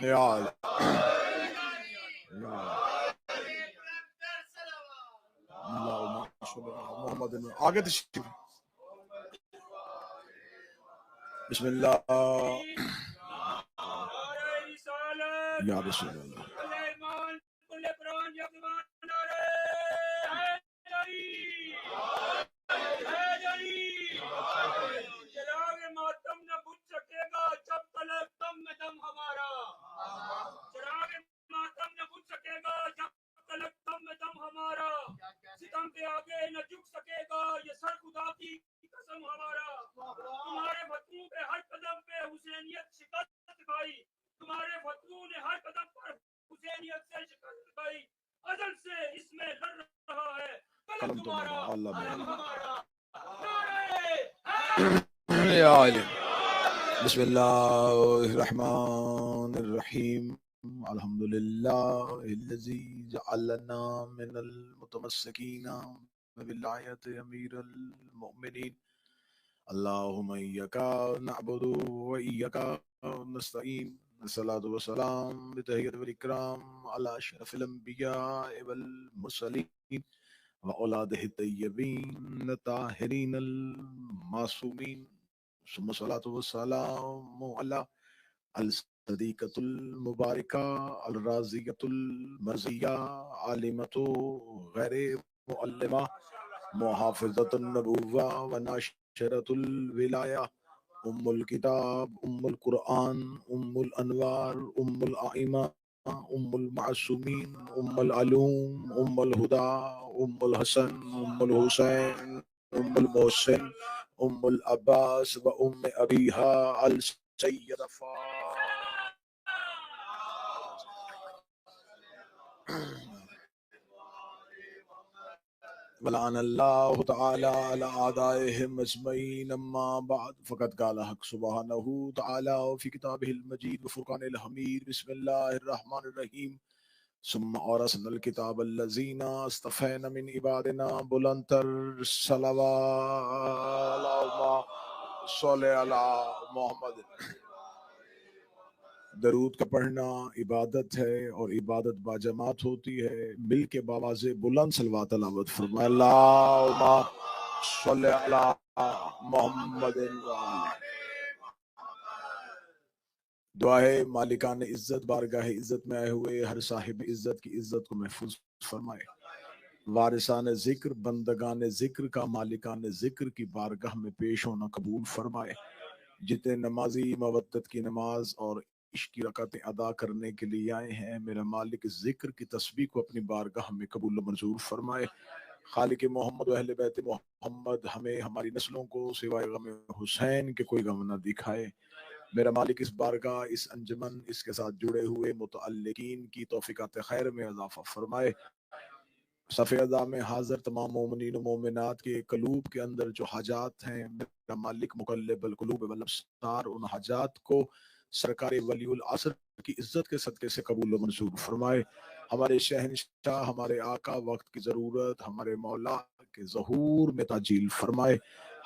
یا اللہم صلی علی محمد آگے تشریف بسم اللہ یا رسول اللہ چراغ ماتم نہ بجھ سکے گا جب تلک دم میں دم ہمارا چراغ ماتم نہ بجھ سکے گا جب تلک دم میں دم ہمارا ستم کے آگے نہ جھک سکے گا یہ سر خدا کی قسم ہمارا تمہارے فتووں پہ ہر قدم پہ حسینیت شکست کھائی تمہارے فتووں نے ہر قدم پر حسینیت سے شکست کھائی ازل سے اس میں لڑ رہا ہے قلم تمہارا قلم ہمارا یا علی بسم اللہ الرحمن الرحیم الحمدللہ الذی جعلنا من المتمسکین بولایت امیر المؤمنین اللہم ایک نعبد و ایک نستعین الصلاۃ والسلام بتحیت والاکرام علی اشرف الانبیاء والمرسلین وأولادہ الطیبین الطاہرین المعصومین ثم الصلاۃ والسلام علی الصدیقۃ المبارکہ الرازیۃ المرضیہ عالمۃ غیر معلمہ محافظۃ النبوہ وناشرۃ الولایہ ام الکتاب ام القرآن ام الانوار ام الائمہ ام المعصومین ام العلوم ام الہدا ام الحسن ام الحسین ام المحسن ام العباس و ام ابیہا السیدہ ولعن اللہ تعالی علی اعدائهم اجمعین اما بعد فقد قال حق سبحانہ تعالی فی کتابہ المجید وفرقان الحمید بسم اللہ الرحمن الرحیم ثم اورثنا الکتاب الذین اصطفینا من عبادنا بلندتر صلوات اللہم صلی علی محمد درود کا پڑھنا عبادت ہے اور عبادت باجماعت ہوتی ہے مل کے بآواز بلند صلوات تلاوت فرمائے اللہم صلی علی محمد دعا ہے مالکان عزت بارگاہ عزت میں آئے ہوئے ہر صاحب عزت کی عزت کو محفوظ فرمائے وارثان ذکر بندگان ذکر کا مالکان ذکر کی بارگاہ میں پیش ہونا قبول فرمائے جتنے نمازی مودت کی نماز اور عشق کی رکعتیں ادا کرنے کے لیے آئے ہیں میرا مالک ذکر کی تسبیح کو اپنی بارگاہ میں قبول و منظور فرمائے خالق محمد و اہل بیت محمد ہمیں ہماری نسلوں کو سوائے غم حسین کے کوئی غم نہ دکھائے میرا مالک اس بارگاہ اس انجمن اس کے ساتھ جڑے ہوئے متعلقین کی توفیقات خیر میں اضافہ فرمائے صف اعضاء میں حاضر تمام مومنین و مومنات کے قلوب کے اندر جو حاجات ہیں میرا مالک مقلب القلوب والابصار ان حاجات کو سرکار ولی العصر کی عزت کے صدقے سے قبول و منظور فرمائے ہمارے شہنشاہ ہمارے آقا وقت کی ضرورت ہمارے مولا کے ظہور میں تعجیل فرمائے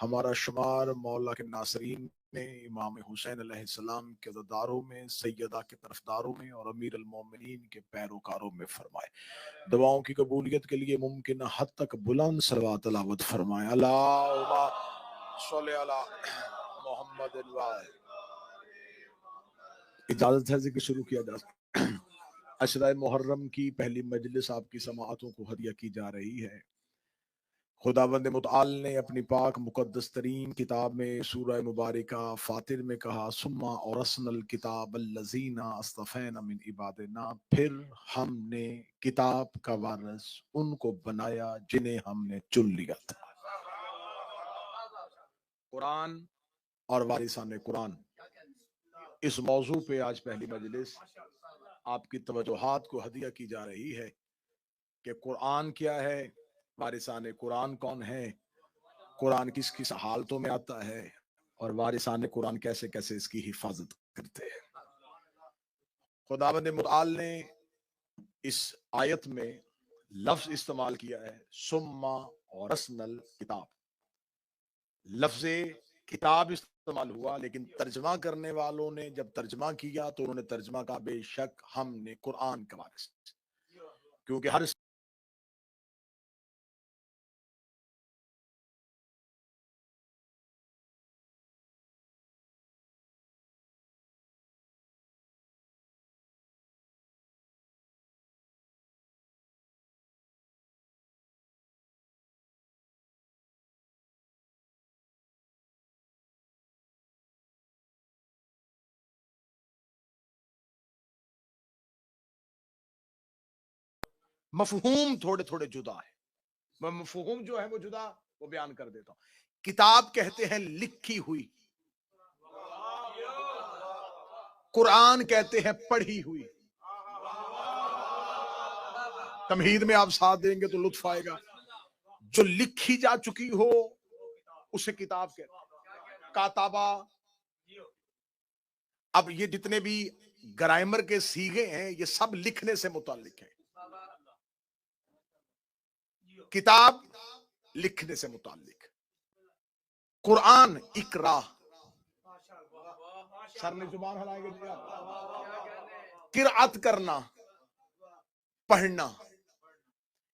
ہمارا شمار مولا کے ناصرین میں امام حسین علیہ السلام کے عزاداروں میں سیدہ کے طرفداروں میں اور امیر المومنین کے پیروکاروں میں فرمائے دعاؤں کی قبولیت کے لیے ممکن حد تک بلند صلوات تلاوت فرمائے اللہم صلی علی محمد اجازت ہے ذکر شروع کیا جا سکتا عشرہ محرم کی پہلی مجلس آپ کی سماعتوں کو ہدیہ کی جا رہی ہے خداوند متعال نے اپنی پاک مقدس ترین کتاب میں سورہ مبارکہ فاطر میں کہا ثم اورثنا الکتاب الذین اصطفینا من عبادنا پھر ہم نے کتاب کا وارث ان کو بنایا جنہیں ہم نے چن لیا تھا قرآن اور وارثان قرآن اس موضوع پہ آج پہلی مجلس آپ کی توجہات کو ہدیہ کی جا رہی ہے کہ قرآن کیا ہے وارثان قرآن کون ہے قرآن کس کس حالتوں میں آتا ہے اور وارثان قرآن کیسے کیسے اس کی حفاظت کرتے ہیں خداوند متعال نے اس آیت میں لفظ استعمال کیا ہے ثم اورثنا الکتاب لفظ کتاب استعمال ہوا، لیکن ترجمہ کرنے والوں نے جب ترجمہ کیا تو انہوں نے ترجمہ کہا بے شک ہم نے قرآن کا وارث، کیونکہ ہر مفہوم تھوڑے تھوڑے جدا ہے، میں مفہوم جو ہے وہ جدا وہ بیان کر دیتا ہوں۔ کتاب کہتے ہیں لکھی ہوئی، قرآن کہتے ہیں پڑھی ہوئی۔ تمہید میں آپ ساتھ دیں گے تو لطف آئے گا۔ جو لکھی جا چکی ہو اسے کتاب کہتے ہیں، کاتابہ۔ اب یہ جتنے بھی گرامر کے سیغے ہیں یہ سب لکھنے سے متعلق ہیں۔ کتاب لکھنے سے متعلق، قرآن اقرا، سر میں زبان ہلائیں گے جی آپ، قرأت کرنا، پڑھنا۔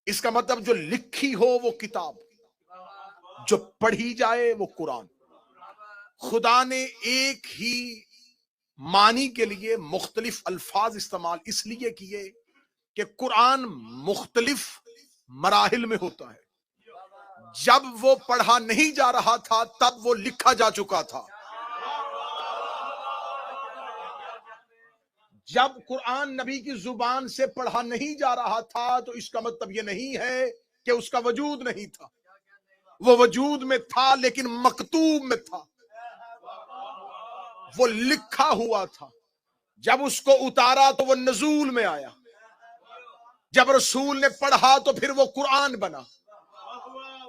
اس کا مطلب جو لکھی ہو وہ کتاب، جو پڑھی جائے وہ قرآن۔ خدا نے ایک ہی معنی کے لیے مختلف الفاظ استعمال اس لیے کیے کہ قرآن مختلف مراحل میں ہوتا ہے۔ جب وہ پڑھا نہیں جا رہا تھا تب وہ لکھا جا چکا تھا۔ جب قرآن نبی کی زبان سے پڑھا نہیں جا رہا تھا تو اس کا مطلب یہ نہیں ہے کہ اس کا وجود نہیں تھا، وہ وجود میں تھا لیکن مکتوب میں تھا، وہ لکھا ہوا تھا۔ جب اس کو اتارا تو وہ نزول میں آیا، جب رسول نے پڑھا تو پھر وہ قرآن بنا۔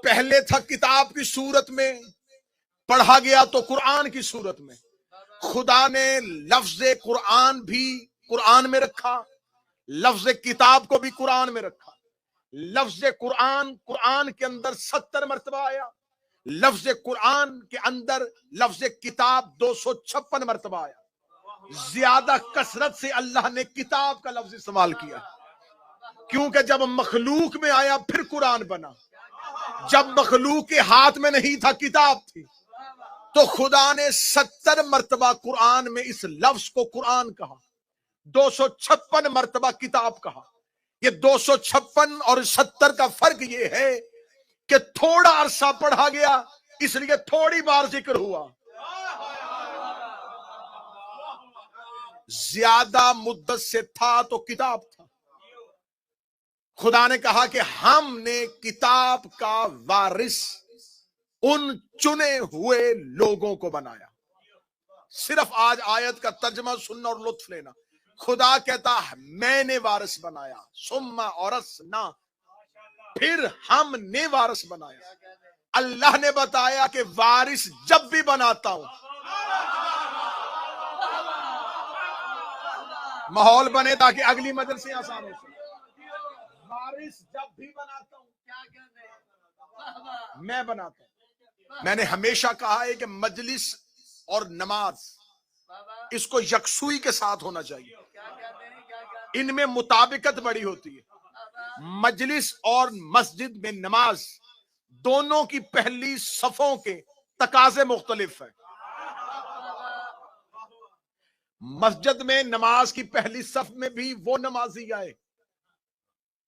پہلے تھا کتاب کی صورت میں، پڑھا گیا تو قرآن کی صورت میں۔ خدا نے لفظ قرآن بھی قرآن میں رکھا، لفظ کتاب کو بھی قرآن میں رکھا۔ لفظ قرآن قرآن کے اندر 70 مرتبہ آیا، لفظ قرآن کے اندر لفظ کتاب 256 مرتبہ آیا۔ زیادہ کثرت سے اللہ نے کتاب کا لفظ استعمال کیا، کیونکہ جب مخلوق میں آیا پھر قرآن بنا۔ جب مخلوق کے ہاتھ میں نہیں تھا کتاب تھی، تو خدا نے 70 مرتبہ قرآن میں اس لفظ کو قرآن کہا، 256 مرتبہ کتاب کہا۔ یہ 256 اور 70 کا فرق یہ ہے کہ تھوڑا عرصہ پڑھا گیا اس لیے تھوڑی بار ذکر ہوا، زیادہ مدت سے تھا تو کتاب تھا۔ خدا نے کہا کہ ہم نے کتاب کا وارث ان چنے ہوئے لوگوں کو بنایا۔ صرف آج آیت کا ترجمہ سننا اور لطف لینا۔ خدا کہتا میں نے وارث بنایا، ثم اورثنا، پھر ہم نے وارث بنایا۔ اللہ نے بتایا کہ وارث جب بھی بناتا ہوں، ماحول بنے تاکہ اگلی مجلسیں آسان ہو سکے۔ وارث جب بھی بناتا ہوں میں بناتا ہوں۔ میں نے ہمیشہ کہا ہے کہ مجلس اور نماز اس کو یکسوئی کے ساتھ ہونا چاہیے، ان میں مطابقت بڑی ہوتی ہے۔ مجلس اور مسجد میں نماز دونوں کی پہلی صفوں کے تقاضے مختلف ہیں۔ مسجد میں نماز کی پہلی صف میں بھی وہ نمازی آئے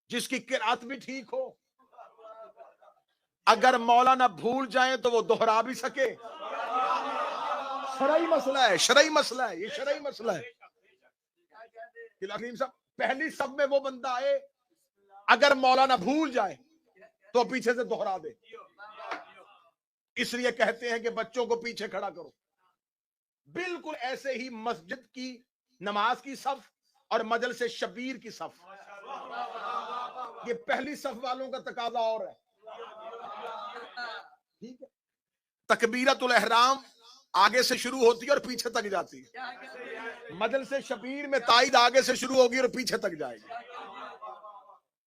جس کی قرأت بھی ٹھیک ہو، اگر مولانا بھول جائیں تو وہ دوہرا بھی سکے۔ شرعی مسئلہ ہے، شرعی مسئلہ ہے، یہ شرعی مسئلہ ہے۔ صاحب پہلی صف میں وہ بندہ آئے، اگر مولانا بھول جائے تو پیچھے سے دوہرا دے۔ اس لیے کہتے ہیں کہ بچوں کو پیچھے کھڑا کرو۔ بالکل ایسے ہی مسجد کی نماز کی صف اور مجلس شبیر کی صف، یہ پہلی صف والوں کا تقاضا اور ہے۔ ٹھیک ہے، تکبیرۃ الاحرام آگے سے شروع ہوتی ہے اور پیچھے تک جاتی ہے۔ مجلس شبیر میں تائید آگے سے شروع ہوگی اور پیچھے تک جائے گی۔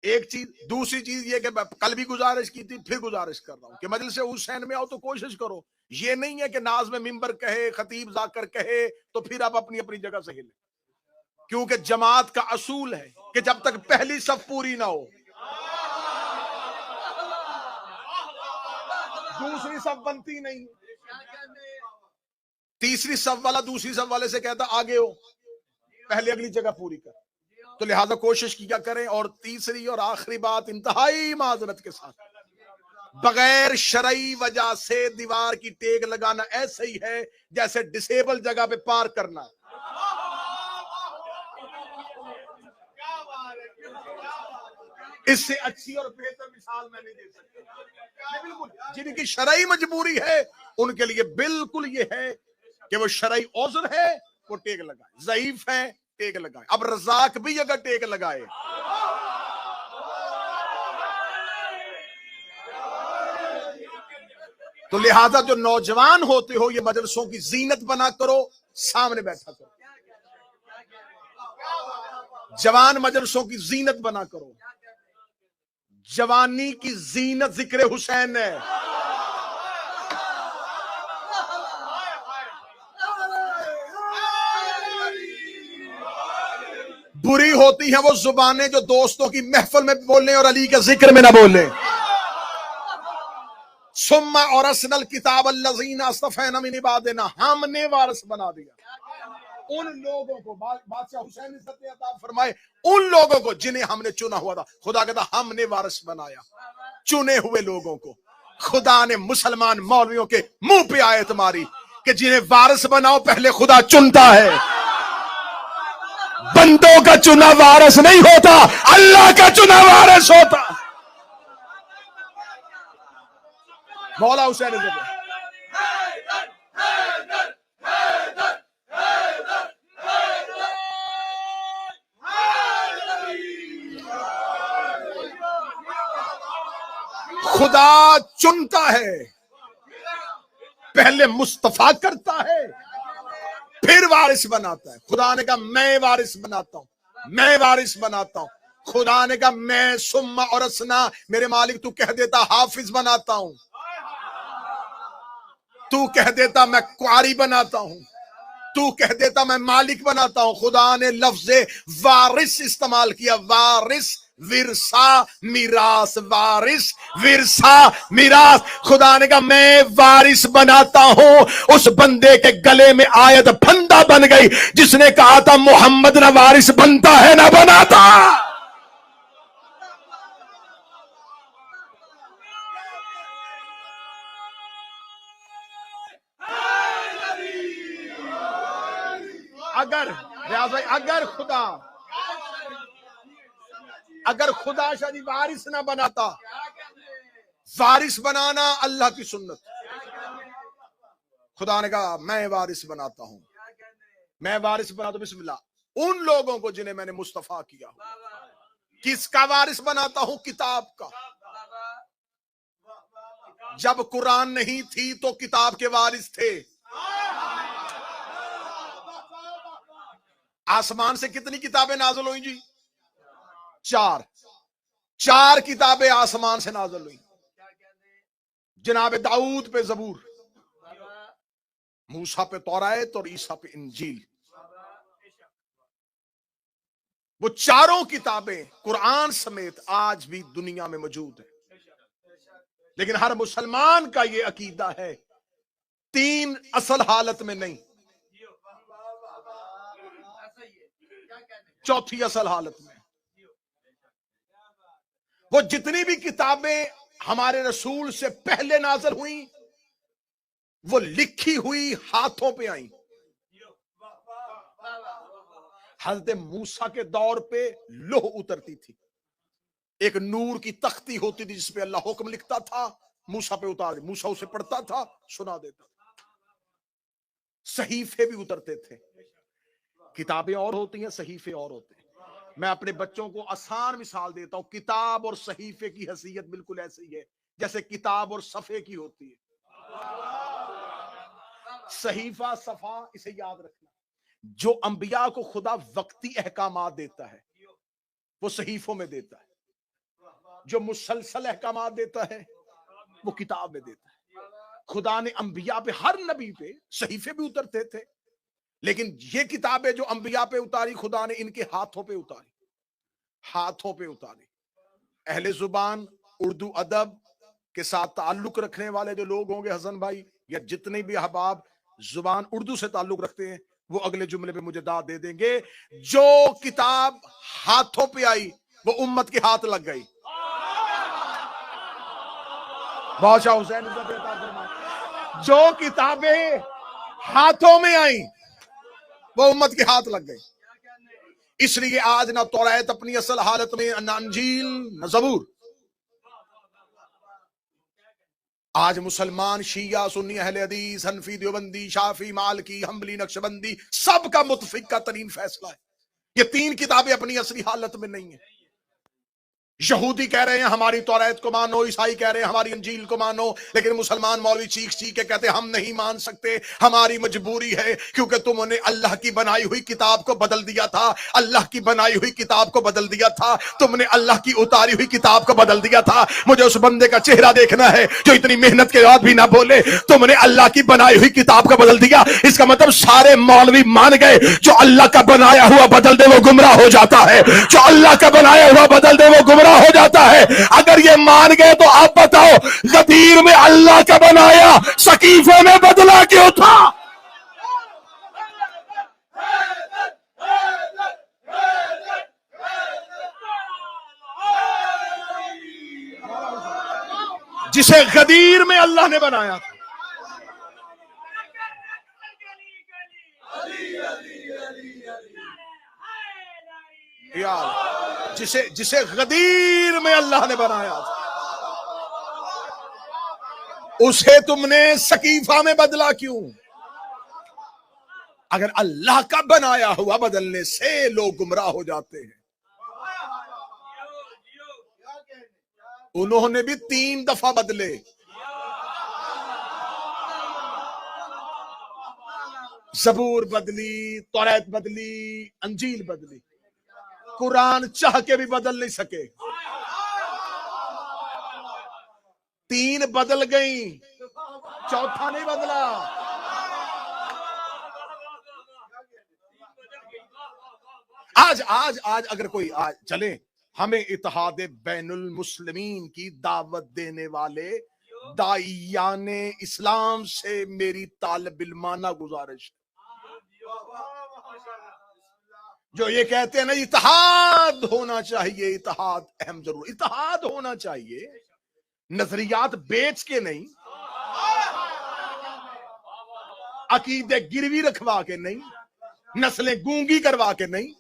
ایک چیز. دوسری چیز یہ کہ کل بھی گزارش کی تھی، پھر گزارش کر رہا ہوں کہ مجلس حسین میں آؤ تو کوشش کرو. یہ نہیں ہے کہ ناظم ممبر کہے، خطیب ذاکر کہے تو پھر آپ اپنی اپنی جگہ سے ہلیں، کیونکہ جماعت کا اصول ہے کہ جب تک پہلی صف پوری نہ ہو دوسری صف بنتی نہیں. تیسری صف والا دوسری صف والے سے کہتا آگے ہو، پہلے اگلی جگہ پوری کر. تو لہذا کوشش کیا کریں. اور تیسری اور آخری بات انتہائی معذرت کے ساتھ، بغیر شرعی وجہ سے دیوار کی ٹیک لگانا ایسے ہی ہے جیسے ڈسیبل جگہ پہ پار کرنا. اس سے اچھی اور بہتر مثال میں نہیں دے سکتا. بالکل جن کی شرعی مجبوری ہے ان کے لیے بالکل یہ ہے کہ وہ شرعی عذر ہے وہ ٹیک لگائے، ضعیف ہے ٹیک لگائے. اب رزاق بھی اگر ٹیک لگائے تو لہذا جو نوجوان ہوتے ہو یہ مدرسوں کی زینت بنا کرو، سامنے بیٹھا کرو. جوان مدرسوں کی زینت بنا کرو. جوانی کی زینت ذکر حسین ہے. بری ہوتی ہیں وہ زبانیں جو دوستوں کی محفل میں بولیں اور علی کے ذکر میں نہ بولیں. ثم اورثنا الکتاب الذین اصطفینا من عبادنا، ہم نے وارث بنا دیا ان لوگوں کو. بادشاہ حسین نے ستیہ عطا فرمائے ان لوگوں کو جنہیں ہم نے چنا ہوا تھا. خدا کہتا ہم نے وارث بنایا چنے ہوئے لوگوں کو. خدا نے مسلمان مولویوں کے منہ پہ آیت ماری کہ جنہیں وارث بناؤ پہلے خدا چنتا ہے. بندوں کا چنا وارث نہیں ہوتا، اللہ کا چنا وارث ہوتا. مولا حسین خدا چنتا ہے، پہلے مصطفیٰ کرتا ہے پھر وارث بناتا ہے. خدا نے کہا میں وارث بناتا ہوں، میں وارث بناتا ہوں. خدا نے کہا میں ثم اورثنا، میرے مالک تو کہہ دیتا حافظ بناتا ہوں، تو کہہ دیتا میں قاری بناتا ہوں، تو کہہ دیتا میں مالک بناتا ہوں. خدا نے لفظ وارث استعمال کیا. وارث ورثہ میراث، وارث ورثہ میراث. خدا نے کہا میں وارث بناتا ہوں. اس بندے کے گلے میں آیت پھندا بن گئی جس نے کہا تھا محمد نہ وارث بنتا ہے نہ بناتا. اگر خدا شاید وارث نہ بناتا، وارث بنانا اللہ کی سنت. خدا نے کہا میں وارث بناتا ہوں، میں وارث بناتا ہوں. بسم اللہ. ان لوگوں کو جنہیں میں نے مصطفیٰ کیا ہوں. کس کا وارث بناتا ہوں؟ کتاب کا. جب قرآن نہیں تھی تو کتاب کے وارث تھے. آسمان سے کتنی کتابیں نازل ہوئیں جی؟ چار کتابیں آسمان سے نازل ہوئی. جناب داؤد پہ زبور، موسیٰ پہ تورات اور عیسیٰ پہ انجیل. وہ چاروں کتابیں قرآن سمیت آج بھی دنیا میں موجود ہیں. لیکن ہر مسلمان کا یہ عقیدہ ہے تین اصل حالت میں نہیں، چوتھی اصل حالت میں. وہ جتنی بھی کتابیں ہمارے رسول سے پہلے نازل ہوئیں وہ لکھی ہوئی ہاتھوں پہ آئیں. حضرت موسیٰ کے دور پہ لوح اترتی تھی، ایک نور کی تختی ہوتی تھی جس پہ اللہ حکم لکھتا تھا، موسیٰ پہ اتار دے. موسیٰ اسے پڑھتا تھا، سنا دیتا تھا. صحیفے بھی اترتے تھے. کتابیں اور ہوتی ہیں، صحیفے اور ہوتے ہیں. میں اپنے بچوں کو آسان مثال دیتا ہوں. کتاب اور صحیفے کی حیثیت بالکل ایسے ہی ہے جیسے کتاب اور صفحے کی ہوتی ہے. صحیفہ صفحہ اسے یاد رکھنا. جو انبیاء کو خدا وقتی احکامات دیتا ہے وہ صحیفوں میں دیتا ہے. جو مسلسل احکامات دیتا ہے وہ کتاب میں دیتا ہے. خدا نے انبیاء پہ، ہر نبی پہ صحیفے بھی اترتے تھے، لیکن یہ کتابیں جو انبیاء پہ اتاری خدا نے ان کے ہاتھوں پہ اتاری، ہاتھوں پہ اتاری. اہل زبان اردو ادب کے ساتھ تعلق رکھنے والے جو لوگ ہوں گے حسن بھائی، یا جتنے بھی احباب زبان اردو سے تعلق رکھتے ہیں، وہ اگلے جملے پہ مجھے داد دے دیں گے. جو کتاب ہاتھوں پہ آئی وہ امت کے ہاتھ لگ گئی. بادشاہ حسین عزت عطا فرمائے. جو کتابیں ہاتھوں میں آئیں وہ امت کے ہاتھ لگ گئی. اس لیے آج نہ توریت اپنی اصل حالت میں، نہ انجیل، نہ زبور. آج مسلمان شیعہ، سنی، اہل حدیث، حنفی، دیوبندی، شافعی، مالکی، حنبلی، نقشبندی، سب کا متفقہ ترین فیصلہ ہے یہ 3 کتابیں اپنی اصلی حالت میں نہیں ہیں. یہودی کہہ رہے ہیں ہماری توریت کو مانو، عیسائی کہہ رہے ہیں ہماری انجیل کو مانو، لیکن مسلمان مولوی چیخ چیخ کے کہتے ہیں ہم نہیں مان سکتے، ہماری مجبوری ہے کیونکہ تم نے اللہ کی بنائی ہوئی کتاب کو بدل دیا تھا، اللہ کی بنائی ہوئی کتاب کو بدل دیا تھا، تم نے اللہ کی اتاری ہوئی کتاب کو بدل دیا تھا. مجھے اس بندے کا چہرہ دیکھنا ہے جو اتنی محنت کے بعد بھی نہ بولے تم نے اللہ کی بنائی ہوئی کتاب کو بدل دیا. اس کا مطلب سارے مولوی مان گئے جو اللہ کا بنایا ہوا بدل دے وہ گمراہ ہو جاتا ہے، جو اللہ کا بنایا ہوا بدل دے وہ گمراہ ہو جاتا ہے. اگر یہ مان گئے تو آپ بتاؤ غدیر میں اللہ کا بنایا سقیفے میں بدلا کیوں تھا؟ جسے غدیر میں اللہ نے بنایا تھا. جسے غدیر میں اللہ نے بنایا تھا اسے تم نے سقیفہ میں بدلا کیوں؟ اگر اللہ کا بنایا ہوا بدلنے سے لوگ گمراہ ہو جاتے ہیں. انہوں نے بھی 3 دفعہ بدلے. زبور بدلی، توریت بدلی، انجیل بدلی. قرآن چاہ کے بھی بدل نہیں سکے. 3 بدل گئیں، چوتھا نہیں بدلا. آج اگر کوئی چلے ہمیں اتحاد بین المسلمین کی دعوت دینے والے داعیان اسلام سے میری طالب علمانہ گزارش جو یہ کہتے ہیں نا اتحاد ہونا چاہیے، اتحاد اہم ضرور، اتحاد ہونا چاہیے، نظریات بیچ کے نہیں، عقیدے گروی رکھوا کے نہیں، نسلیں گونگی کروا کے نہیں.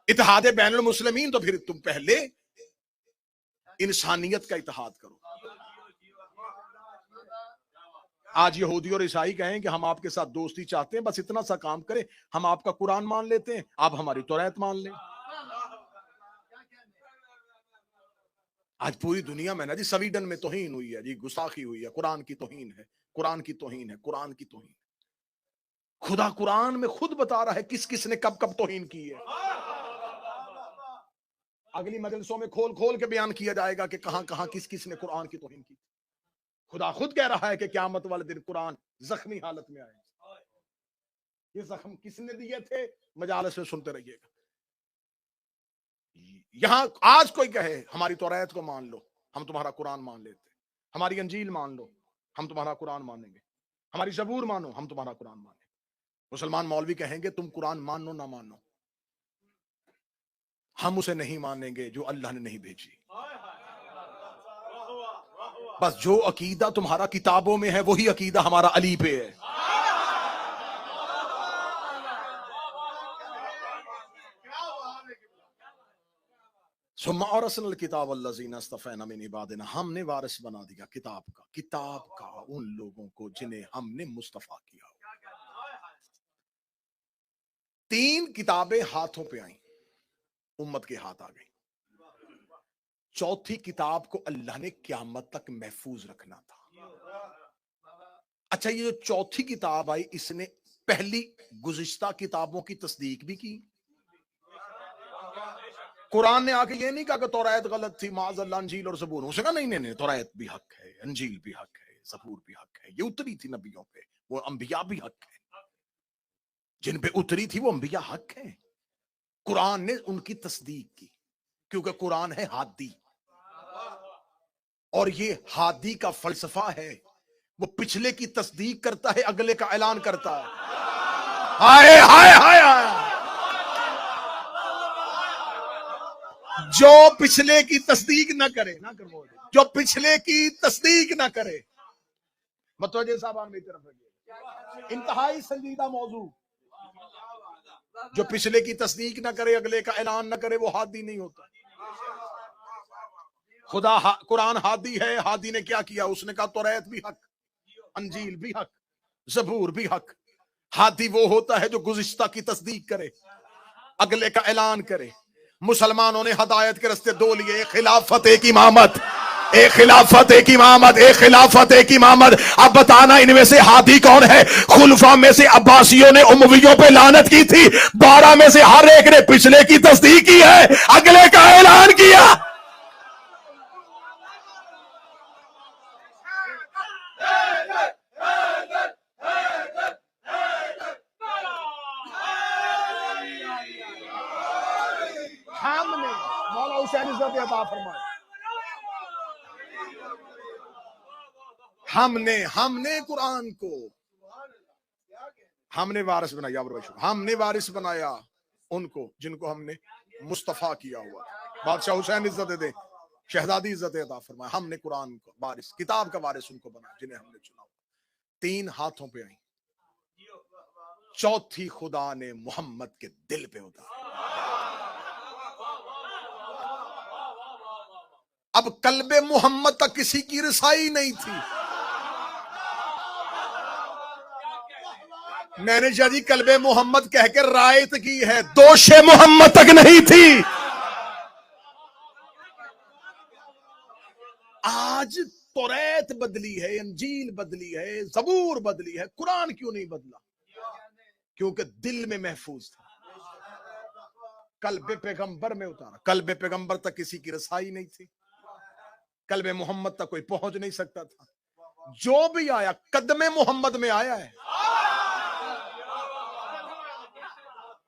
اتحاد بین المسلمین تو پھر تم پہلے انسانیت کا اتحاد کرو. آج یہودی اور عیسائی کہیں کہ ہم آپ کے ساتھ دوستی چاہتے ہیں، بس اتنا سا کام کریں، ہم آپ کا قرآن مان لیتے ہیں، آپ ہماری توریت مان لیں. آج پوری دنیا میں نا جی سویڈن میں توہین ہوئی ہے جی، گستاخی ہوئی ہے، قرآن کی توہین ہے، قرآن کی توہین ہے، قرآن کی توہین. خدا قرآن میں خود بتا رہا ہے کس کس نے کب کب توہین کی ہے. اگلی مجلسوں میں کھول کھول کے بیان کیا جائے گا کہ کہاں کہاں کس کس نے قرآن کی توہین کی. خدا خود کہہ رہا ہے کہ قیامت والے دن قرآن زخمی حالت میں آئے. یہ زخم کس نے دیے تھے؟ مجالس میں سنتے رہیے گا. یہاں آج کوئی کہے ہماری توریت کو مان لو، ہم تمہارا قرآن مان لیتے، ہماری انجیل مان لو، ہم تمہارا قرآن مانیں گے، ہماری زبور مانو، ہم تمہارا قرآن مانیں گے. مسلمان مولوی کہیں گے تم قرآن مانو نہ مانو، ہم اسے نہیں مانیں گے جو اللہ نے نہیں بھیجی. بس جو عقیدہ تمہارا کتابوں میں ہے وہی عقیدہ ہمارا علی پہ ہے. ثم اورثنا الکتاب الذین اصطفینا من عبادنا، ہم نے وارث بنا دیا کتاب کا ان لوگوں کو جنہیں ہم نے مصطفیٰ کیا. 3 کتابیں ہاتھوں پہ آئیں، امت کے ہاتھ آ گئی. 4تھی کتاب کو اللہ نے قیامت تک محفوظ رکھنا تھا. اچھا یہ جو 4تھی کتاب آئی اس نے پہلی گزشتہ کتابوں کی تصدیق بھی کی. قرآن نے آ کے یہ نہیں کہا کہ توریت غلط تھی معاذ اللہ انجیل اور زبور، اس نے کہا نہیں توریت بھی حق ہے، انجیل بھی حق ہے، زبور بھی حق ہے، یہ اتری تھی نبیوں پہ، وہ انبیاء بھی حق ہیں، جن پہ اتری تھی وہ انبیاء حق ہیں۔ قرآن نے ان کی تصدیق کی کیونکہ قرآن ہے ہادی، اور یہ ہادی کا فلسفہ ہے، وہ پچھلے کی تصدیق کرتا ہے، اگلے کا اعلان کرتا ہے۔ ہائے ہائے ہائے ہائے، جو پچھلے کی تصدیق نہ کرے، جو پچھلے کی تصدیق نہ کرے، متوجہ صاحبان میری طرف رکھیے، انتہائی سنجیدہ موضوع، جو پچھلے کی تصدیق نہ کرے، اگلے کا اعلان نہ کرے، وہ ہادی نہیں ہوتا۔ خدا قرآن ہادی ہے، ہادی نے کیا کیا؟ اس نے کہا توریت بھی حق، انجیل بھی حق، زبور بھی حق۔ ہادی وہ ہوتا ہے جو گزشتہ کی تصدیق کرے، اگلے کا اعلان کرے۔ مسلمانوں نے ہدایت کے راستے دو لیے، ایک خلافت، ایک امامت، ایک خلافت ایک امامت، ایک خلافت ایک امامت۔ اب بتانا ان میں سے ہادی کون ہے؟ خلفاء میں سے عباسیوں نے امویوں پہ لعنت کی تھی، 12 میں سے ہر ایک نے پچھلے کی تصدیق کی ہے، اگلے کا اعلان کیا۔ ہم نے مولا حسین عزت عطا فرمائے، ہم نے قرآن کو ہم نے وارث بنایا، ہم نے وارث بنایا ان کو جن کو ہم نے مصطفیٰ کیا ہوا۔ بادشاہ حسین عزت دے، شہزادی عزت عطا فرمائے۔ ہم نے قرآن کو وارث، کتاب کا وارث ان کو بنایا جنہیں ہم نے چنا۔ 3 ہاتھوں پہ آئی، چوتھی خدا نے محمد کے دل پہ اتارا۔ اب قلب محمد تک کسی کی رسائی نہیں تھی۔ میں نے جی قلب محمد کہہ کے رائت کی ہے، دوش محمد تک نہیں تھی۔ آج توریت بدلی ہے، انجیل بدلی ہے، زبور بدلی ہے، قرآن کیوں نہیں بدلا؟ کیونکہ دل میں محفوظ تھا، قلب پیغمبر میں اتارا۔ قلب پیغمبر تک کسی کی رسائی نہیں تھی، قلب محمد تک کوئی پہنچ نہیں سکتا تھا۔ جو بھی آیا قدم محمد میں آیا ہے،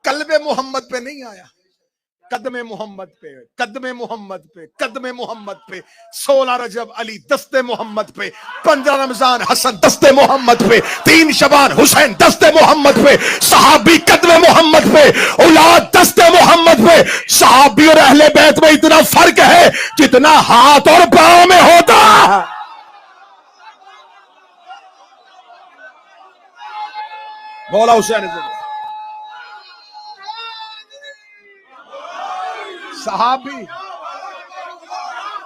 قلب محمد پہ نہیں آیا، قدم محمد پہ، قدم محمد پہ، قدم محمد پہ۔ 16 رجب علی دست محمد پہ، 15 رمضان حسن دست محمد پہ، 3 شعبان حسین دست محمد پہ، صحابی قدم محمد پہ، اولاد دست محمد پہ۔ صحابی اور اہل بیت میں اتنا فرق ہے جتنا ہاتھ اور پاؤں میں ہوتا۔ مولا حسین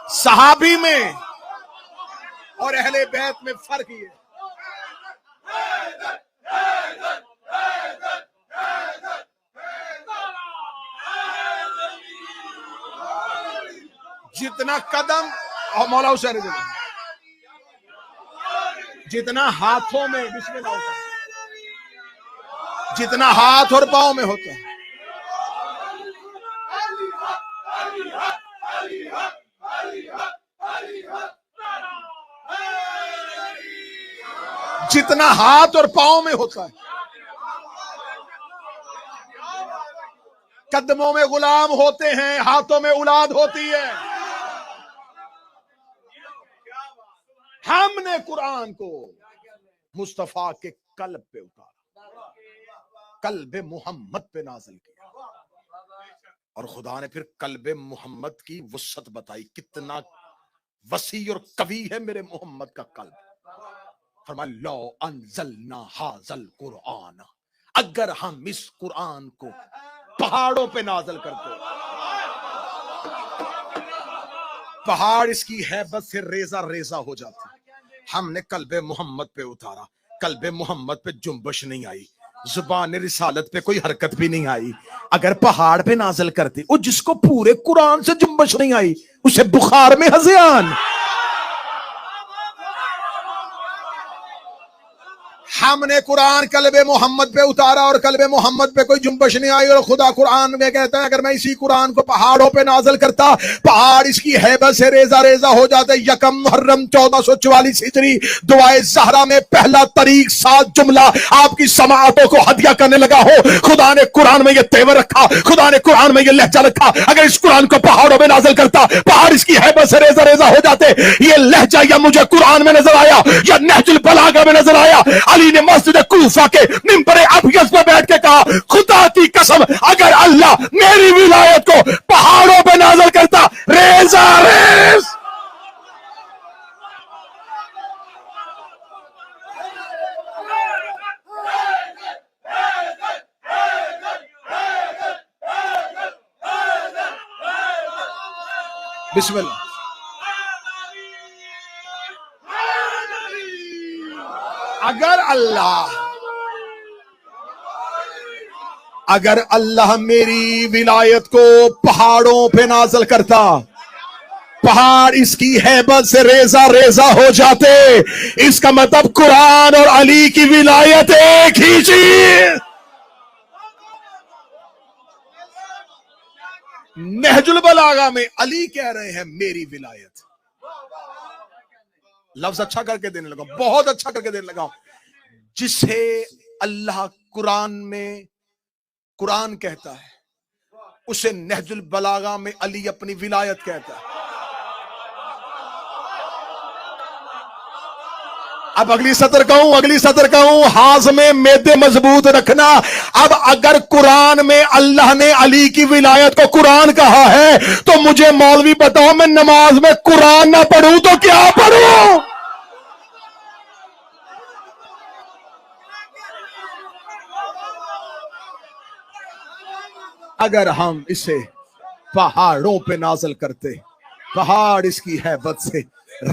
صحابی میں اور اہل بیت میں فرق یہ ہے۔ جتنا قدم اور مولا حسین جتنا ہاتھوں میں بسم اللہ ہوتا ہے، جتنا ہاتھ اور پاؤں میں ہوتا ہے، جتنا ہاتھ اور پاؤں میں ہوتا ہے، قدموں میں غلام ہوتے ہیں، ہاتھوں میں اولاد ہوتی ہے۔ ہم نے قرآن کو مصطفیٰ کے قلب پہ اتارا، قلب محمد پہ نازل کیا، اور خدا نے پھر قلب محمد کی وسعت بتائی، کتنا وسیع اور قوی ہے میرے محمد کا قلب۔ فرمایا لو انزلنا ھذا القرآن، اگر ہم اس قرآن کو پہاڑوں پہ نازل کرتے، پہاڑ اس کی ہیبت سے ریزہ ریزہ ہو جاتا۔ ہم نے قلب محمد پہ اتارا، قلب محمد پہ جنبش نہیں آئی، زبان رسالت پہ کوئی حرکت بھی نہیں آئی۔ اگر پہاڑ پہ نازل کرتی، اور جس کو پورے قرآن سے جنبش نہیں آئی اسے بخار میں ہذیان۔ ہم نے قرآن قلب محمد پہ اتارا اور قلب محمد پہ کوئی جنبش نہیں آئی، اور خدا قرآن میں کہتا ہے اگر میں اسی قرآن کو پہاڑوں پہ نازل کرتا، پہاڑ اس کی ہیبت سے ریزہ ریزہ ہو جاتے۔ یکم محرم 1444 ہجری دعائے زہرا میں پہلا طریق 7 جملہ آپ کی سماعتوں کو ہدیہ کرنے لگا ہو۔ خدا نے قرآن میں یہ تیور رکھا، خدا نے قرآن میں یہ لہجہ رکھا، اگر اس قرآن کو پہاڑوں پہ نازل کرتا پہاڑ اس کی ہیبت سے ریزہ ریزہ ہو جاتے۔ یہ لہجہ یا مجھے قرآن میں نظر آیا یا نہج البلاغہ میں نظر آیا۔ علی نے مسجد کوفہ کے منبر ابیض پہ بیٹھ کے کہا خدا کی قسم اگر اللہ میری ولایت کو پہاڑوں پہ نازل کرتا ریزہ ریز۔ بسم اللہ۔ اگر اللہ میری ولایت کو پہاڑوں پہ نازل کرتا، پہاڑ اس کی ہیبت سے ریزہ ریزہ ہو جاتے۔ اس کا مطلب قرآن اور علی کی ولایت ایک ہی چیز۔ نہج البلاغہ میں علی کہہ رہے ہیں میری ولایت۔ لفظ اچھا کر کے دینے لگا، بہت اچھا کر کے دینے لگا۔ جسے اللہ قرآن میں قرآن کہتا ہے اسے نہج البلاغہ میں علی اپنی ولایت کہتا ہے۔ اب اگلی سطر کہوں ہاضمے معدے مضبوط رکھنا۔ اب اگر قرآن میں اللہ نے علی کی ولایت کو قرآن کہا ہے تو مجھے مولوی بتاؤ میں نماز میں قرآن نہ پڑھوں تو کیا پڑھوں؟ اگر ہم اسے پہاڑوں پہ نازل کرتے، پہاڑ اس کی ہیبت سے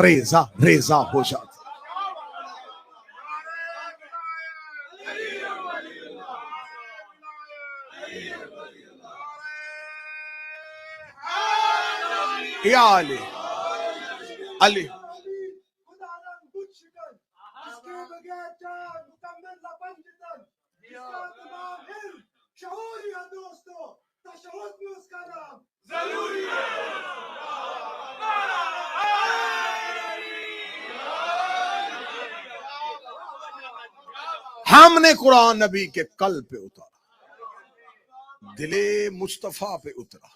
ریزہ ریزہ ہو جاتے۔ یا علی علی ہم نے قرآن نبی کے قلب پہ اتارا، دل مصطفیٰ پہ اترا۔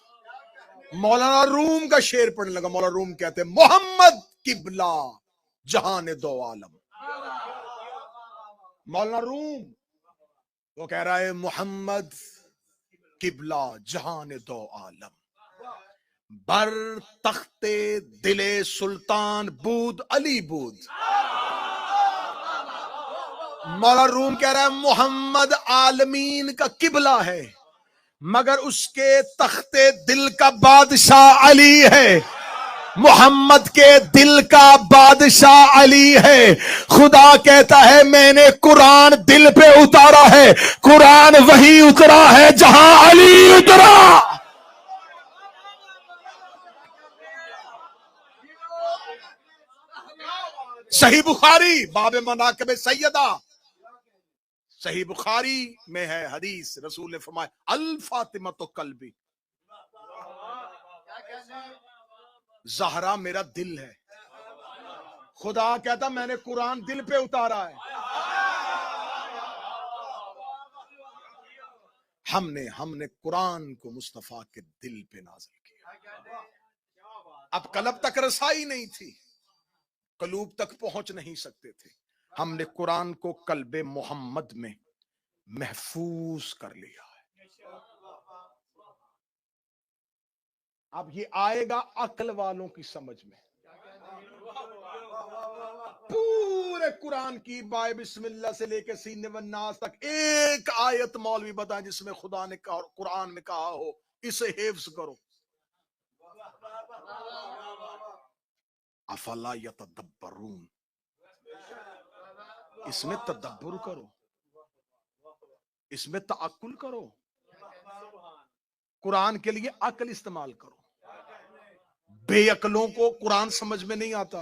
مولانا روم کا شعر پڑھنے لگا۔ مولانا روم کہتے ہیں محمد قبلہ جہان دو عالم۔ مولانا روم وہ کہہ رہا ہے محمد قبلہ جہان دو عالم، بر تخت دل سلطان بود علی بود۔ مولانا روم کہہ رہا ہے محمد عالمین کا قبلہ ہے مگر اس کے تخت دل کا بادشاہ علی ہے۔ محمد کے دل کا بادشاہ علی ہے۔ خدا کہتا ہے میں نے قرآن دل پہ اتارا ہے، قرآن وہی اترا ہے جہاں علی اترا۔ صحیح بخاری باب مناقب سیدہ، صحیح بخاری میں ہے حدیث، رسول نے فرمایا الفاطمہ تو قلبی، زہرا میرا دل ہے۔ خدا کہتا میں نے قرآن دل پہ اتارا ہے۔ ہم نے قرآن کو مصطفیٰ کے دل پہ نازل کیا۔ اب قلب تک رسائی نہیں تھی، قلوب تک پہنچ نہیں سکتے تھے، ہم نے قرآن کو قلب محمد میں محفوظ کر لیا ہے۔ اب یہ آئے گا عقل والوں کی سمجھ میں۔ پورے قرآن کی بائے بسم اللہ سے لے کے سینے والناس تک ایک آیت مولوی بتائیں جس میں خدا نے قرآن میں کہا ہو اسے حفظ کرو۔ افلا یتدبرون، اس میں تدبر کرو، اس میں تعقل کرو، قرآن کے لیے عقل استعمال کرو۔ بے عقلوں کو قرآن سمجھ میں نہیں آتا۔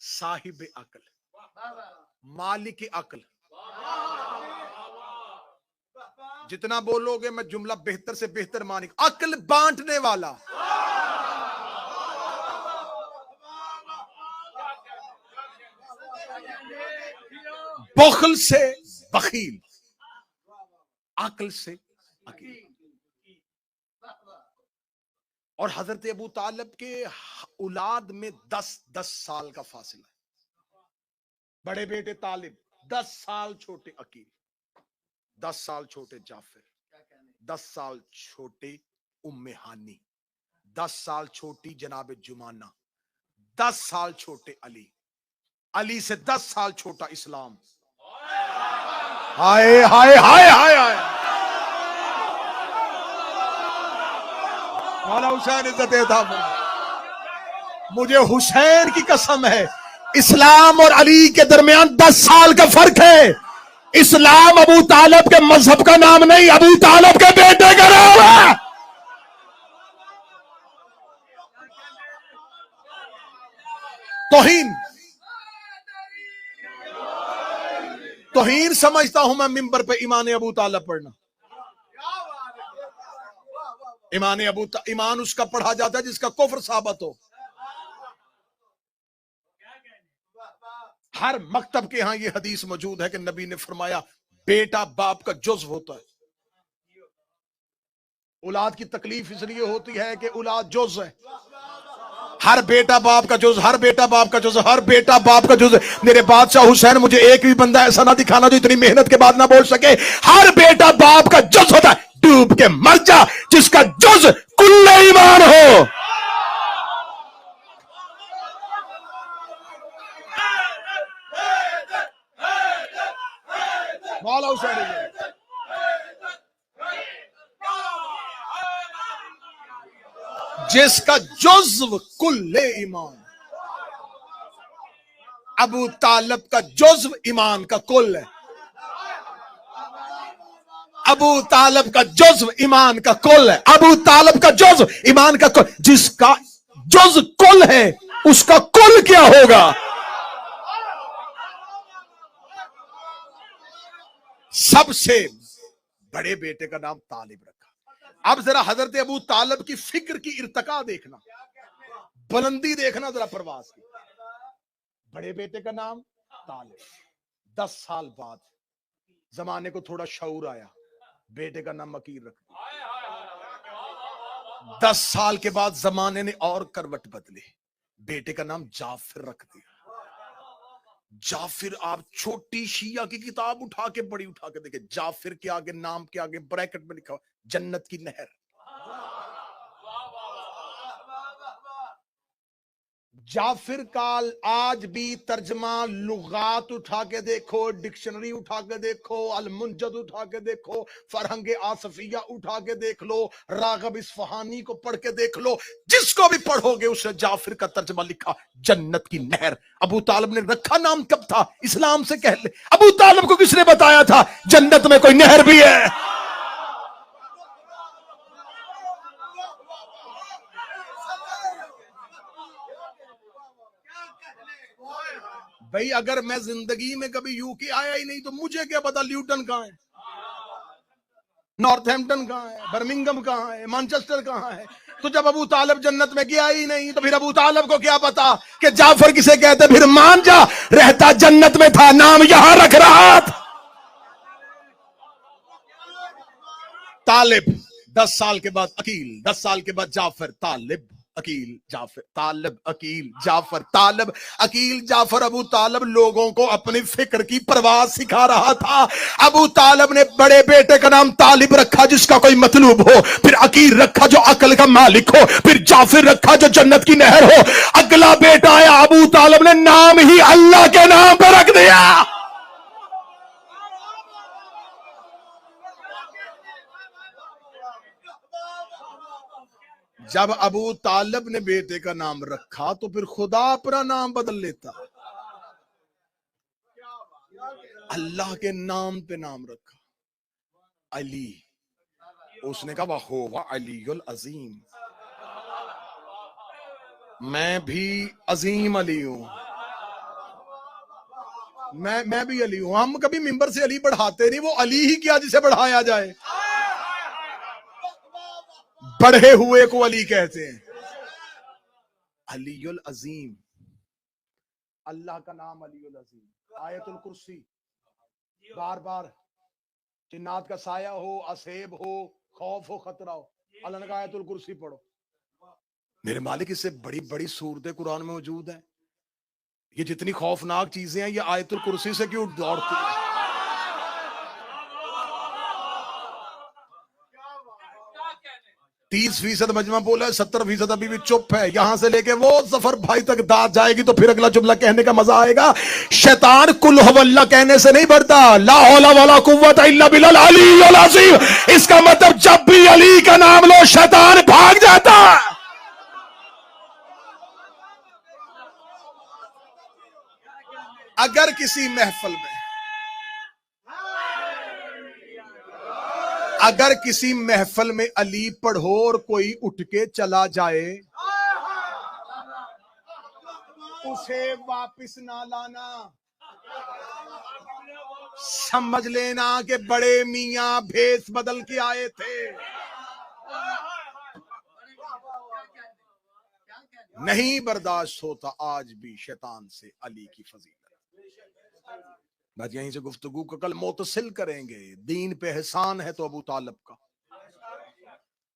صاحب عقل، مالک عقل. جتنا بولو گے میں جملہ بہتر سے بہتر مانی. عقل بانٹنے والا، بخل سے بخیل، عقل سے عقیل. اور حضرت ابو طالب کے اولاد میں 10 سال کا فاصلہ ہے. بڑے بیٹے طالب 10 سال چھوٹے عقیل، 10 سال چھوٹے جعفر، 10 سال چھوٹے ام ہانی، 10 سال چھوٹی جناب جمانہ، 10 سال چھوٹے علی، علی سے 10 سال چھوٹا اسلام. ہائے ہائے ہائے ہائے ہائے. مولا حسین عزت تھا. مجھے حسین کی قسم ہے، اسلام اور علی کے درمیان 10 سال کا فرق ہے. اسلام ابو طالب کے مذہب کا نام نہیں، ابو طالب کے بیٹے کا نام ہے. توہین سمجھتا ہوں میں ممبر پہ ایمان ابو طالب پڑھنا. ایمان اس کا پڑھا جاتا ہے جس کا کفر ثابت ہو. ہر مکتب کے ہاں یہ حدیث موجود ہے کہ نبی نے فرمایا بیٹا باپ کا جزو ہوتا ہے. اولاد کی تکلیف اس لیے ہوتی ہے کہ اولاد جز ہے. ہر بیٹا باپ کا جز، ہر بیٹا باپ کا جز، ہر بیٹا باپ کا جز. میرے بادشاہ حسین مجھے ایک بھی بندہ ایسا نہ دکھانا جو اتنی محنت کے بعد نہ بول سکے ہر بیٹا باپ کا جز ہوتا ہے. ڈوب کے مر جا جس کا جز کل ایمان ہو. مولا حسین جس کا جزو کل ایمان. ابو طالب کا جزو ایمان کا کل ہے. ابو طالب کا جزو ایمان کا کل ہے. ابو طالب کا جزو ایمان کا کل. جس کا جز کل ہے اس کا کل کیا ہوگا؟ سب سے بڑے بیٹے کا نام طالب رکھا. اب ذرا حضرت ابو طالب کی فکر کی ارتقا دیکھنا، بلندی دیکھنا ذرا پرواز کی. بڑے بیٹے کا نام طالب. 10 سال بعد زمانے کو تھوڑا شعور آیا، بیٹے کا نام عقیل رکھ دیا. 10 سال کے بعد زمانے نے اور کروٹ بدلے، بیٹے کا نام جعفر رکھ دیا. جعفر آپ چھوٹی شیعہ کی کتاب اٹھا کے بڑی اٹھا کے دیکھیں، جعفر کے آگے نام کے آگے بریکٹ میں لکھا جنت کی نہر. جعفر کا آج بھی ترجمہ لغات اٹھا کے دیکھو، ڈکشنری اٹھا کے دیکھو، المنجد اٹھا کے دیکھو، فرہنگ آصفیہ اٹھا کے دیکھ لو، راغب اصفہانی کو پڑھ کے دیکھ لو، جس کو بھی پڑھو گے اس نے جعفر کا ترجمہ لکھا جنت کی نہر. ابو طالب نے رکھا نام کب تھا؟ اسلام سے کہہ لے. ابو طالب کو کس نے بتایا تھا جنت میں کوئی نہر بھی ہے؟ بھئی اگر میں زندگی میں کبھی یو کے آیا ہی نہیں تو مجھے کیا پتا لیوٹن کہاں ہے، نارتھ ہیمپٹن کہاں ہے، برمنگم کہاں ہے، مانچسٹر کہاں ہے. تو جب ابو طالب جنت میں گیا ہی نہیں تو پھر ابو طالب کو کیا پتا کہ جعفر کسے کہتے؟ پھر مان جا رہتا جنت میں تھا، نام یہاں رکھ رہا تھا. طالب 10 سال کے بعد عقیل، 10 سال کے بعد جعفر. طالب عقیل جعفر، طالب عقیل جعفر، طالب عقیل جعفر. ابو طالب لوگوں کو اپنی فکر کی پرواز سکھا رہا تھا. ابو طالب نے بڑے بیٹے کا نام طالب رکھا جس کا کوئی مطلوب ہو، پھر عقیل رکھا جو عقل کا مالک ہو، پھر جعفر رکھا جو جنت کی نہر ہو. اگلا بیٹا آیا ابو طالب نے نام ہی اللہ کے نام پہ رکھ دیا. جب ابو طالب نے بیٹے کا نام رکھا تو پھر خدا اپنا نام بدل لیتا. اللہ کے نام پہ نام رکھا علی. اس نے کہا وَهُوَ عَلِيُّ الْعَظِيمُ، میں بھی عظیم علی ہوں. میں بھی علی ہوں. ہم کبھی ممبر سے علی بڑھاتے نہیں, وہ علی ہی کیا جسے بڑھایا جائے. بڑھے ہوئے کو علی کہتے ہیں. علی العظیم, اللہ کا نام علی العظیم. آیت الکرسی بار بار, جنات کا سایہ ہو, اسیب ہو, خوف ہو, خطرہ ہو, اللہ نے کہا آیت الکرسی پڑھو. میرے مالک اس سے بڑی بڑی صورتیں قرآن میں موجود ہیں. یہ جتنی خوفناک چیزیں ہیں یہ آیت الکرسی سے کیوں دوڑتی ہیں؟ 30% مجمع بولا ہے, 70% ابھی بھی چپ ہے. یہاں سے لے کے وہ ظفر بھائی تک داد جائے گی تو پھر اگلا جملہ کہنے کا مزہ آئے گا. شیطان کل هو اللہ کہنے سے نہیں بڑھتا. لا حول ولا قوت الا باللہ العلی العظیم. اس کا مطلب جب بھی علی کا نام لو شیطان بھاگ جاتا. اگر کسی محفل میں, اگر کسی محفل میں علی پڑھو اور کوئی اٹھ کے چلا جائے, اسے واپس نہ لانا. سمجھ لینا کہ بڑے میاں بھیس بدل کے آئے تھے. نہیں برداشت ہوتا آج بھی شیطان سے علی کی فضیلت. بات یہیں سے گفتگو کا کل متصل کریں گے. دین پہ احسان ہے تو ابو طالب کا,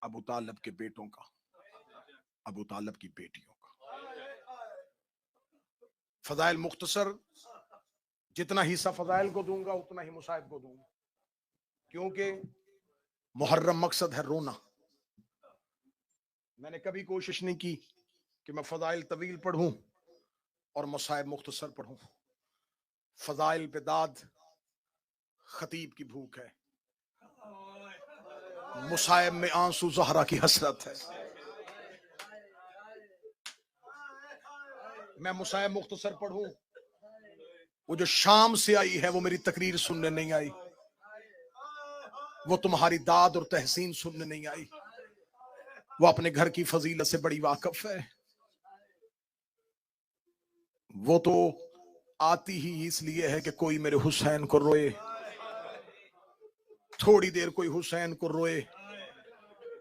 ابو طالب کے بیٹوں کا, ابو طالب کی بیٹیوں کا. فضائل مختصر, جتنا حصہ فضائل کو دوں گا اتنا ہی مصائب کو دوں گا, کیونکہ محرم مقصد ہے رونا. میں نے کبھی کوشش نہیں کی کہ میں فضائل طویل پڑھوں اور مصائب مختصر پڑھوں. فضائل پہ داد خطیب کی بھوک ہے, مصائب میں آنسو زہرا کی حسرت ہے. میں مصائب مختصر پڑھوں, وہ جو شام سے آئی ہے وہ میری تقریر سننے نہیں آئی, وہ تمہاری داد اور تحسین سننے نہیں آئی, وہ اپنے گھر کی فضیلت سے بڑی واقف ہے. وہ تو آتی ہی اس لیے ہے کہ کوئی میرے حسین کو روئے, تھوڑی دیر کوئی حسین کو روئے,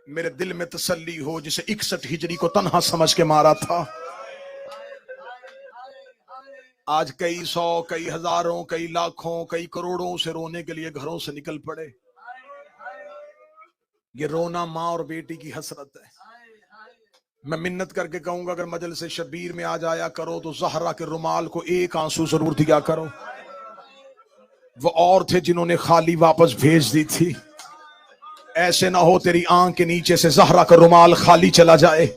میرے دل میں تسلی ہو, جسے 61 ہجری کو تنہا سمجھ کے مارا تھا. آج کئی سو, کئی ہزاروں, کئی لاکھوں, کئی کروڑوں سے رونے کے لیے گھروں سے نکل پڑے. یہ رونا ماں اور بیٹی کی حسرت ہے. میں منت کر کے کہوں گا اگر مجلس شبیر میں آ جایا کرو تو زہرا کے رومال کو ایک آنسو ضرور دیا کرو. وہ اور تھے جنہوں نے خالی واپس بھیج دی تھی. ایسے نہ ہو تیری آنکھ کے نیچے سے زہرا کا رومال خالی چلا جائے.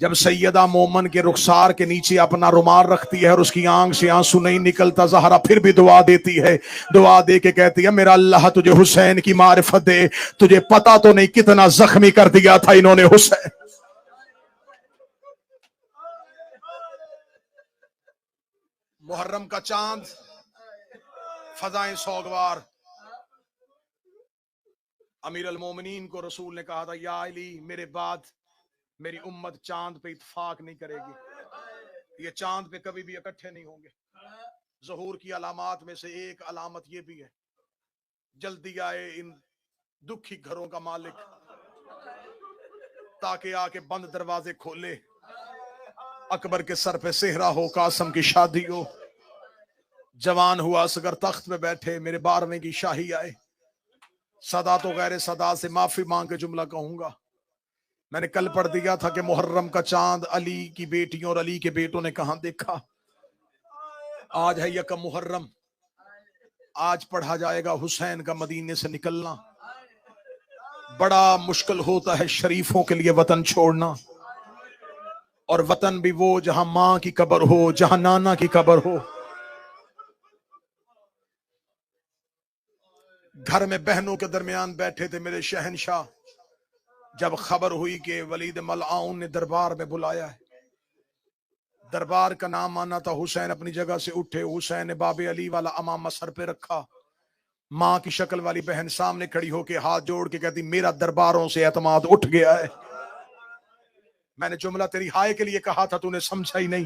جب سیدہ مومن کے رخسار کے نیچے اپنا رومال رکھتی ہے اور اس کی آنکھ سے آنسو نہیں نکلتا, زہرا پھر بھی دعا دیتی ہے. دعا دے کے کہتی ہے میرا اللہ تجھے حسین کی معرفت دے, تجھے پتا تو نہیں کتنا زخمی کر دیا تھا انہوں نے حسین. محرم کا چاند, فضائیں سوگوار. امیر المومنین کو رسول نے کہا تھا یا علی میرے بعد میری امت چاند پہ اتفاق نہیں کرے گی, یہ چاند پہ کبھی بھی اکٹھے نہیں ہوں گے. ظہور کی علامات میں سے ایک علامت یہ بھی ہے, جلدی آئے ان دکھی گھروں کا مالک تاکہ آ کے بند دروازے کھولے. اکبر کے سر پہ صحرا ہو, قاسم کی شادی ہو, جوان ہوا اصغر تخت پہ بیٹھے, میرے 12ویں کی شاہی آئے. صدا تو غیر صدا سے معافی مانگ کے جملہ کہوں گا. میں نے کل پڑھ دیا تھا کہ محرم کا چاند علی کی بیٹیوں اور علی کے بیٹوں نے کہاں دیکھا. آج ہے یکم محرم, آج پڑھا جائے گا حسین کا مدینے سے نکلنا. بڑا مشکل ہوتا ہے شریفوں کے لیے وطن چھوڑنا, اور وطن بھی وہ جہاں ماں کی قبر ہو, جہاں نانا کی قبر ہو. گھر میں بہنوں کے درمیان بیٹھے تھے میرے شہنشاہ, جب خبر ہوئی کہ ولید ملعون نے دربار میں بلایا ہے. دربار کا نام آنا تھا. حسین اپنی جگہ سے اٹھے, حسین نے باب علی والا امامہ سر پہ رکھا. ماں کی شکل والی بہن سامنے کھڑی ہو کے ہاتھ جوڑ کے کہتی میرا درباروں سے اعتماد اٹھ گیا ہے. میں نے جملہ تیری ہائے کے لیے کہا تھا, تو نے سمجھا ہی نہیں.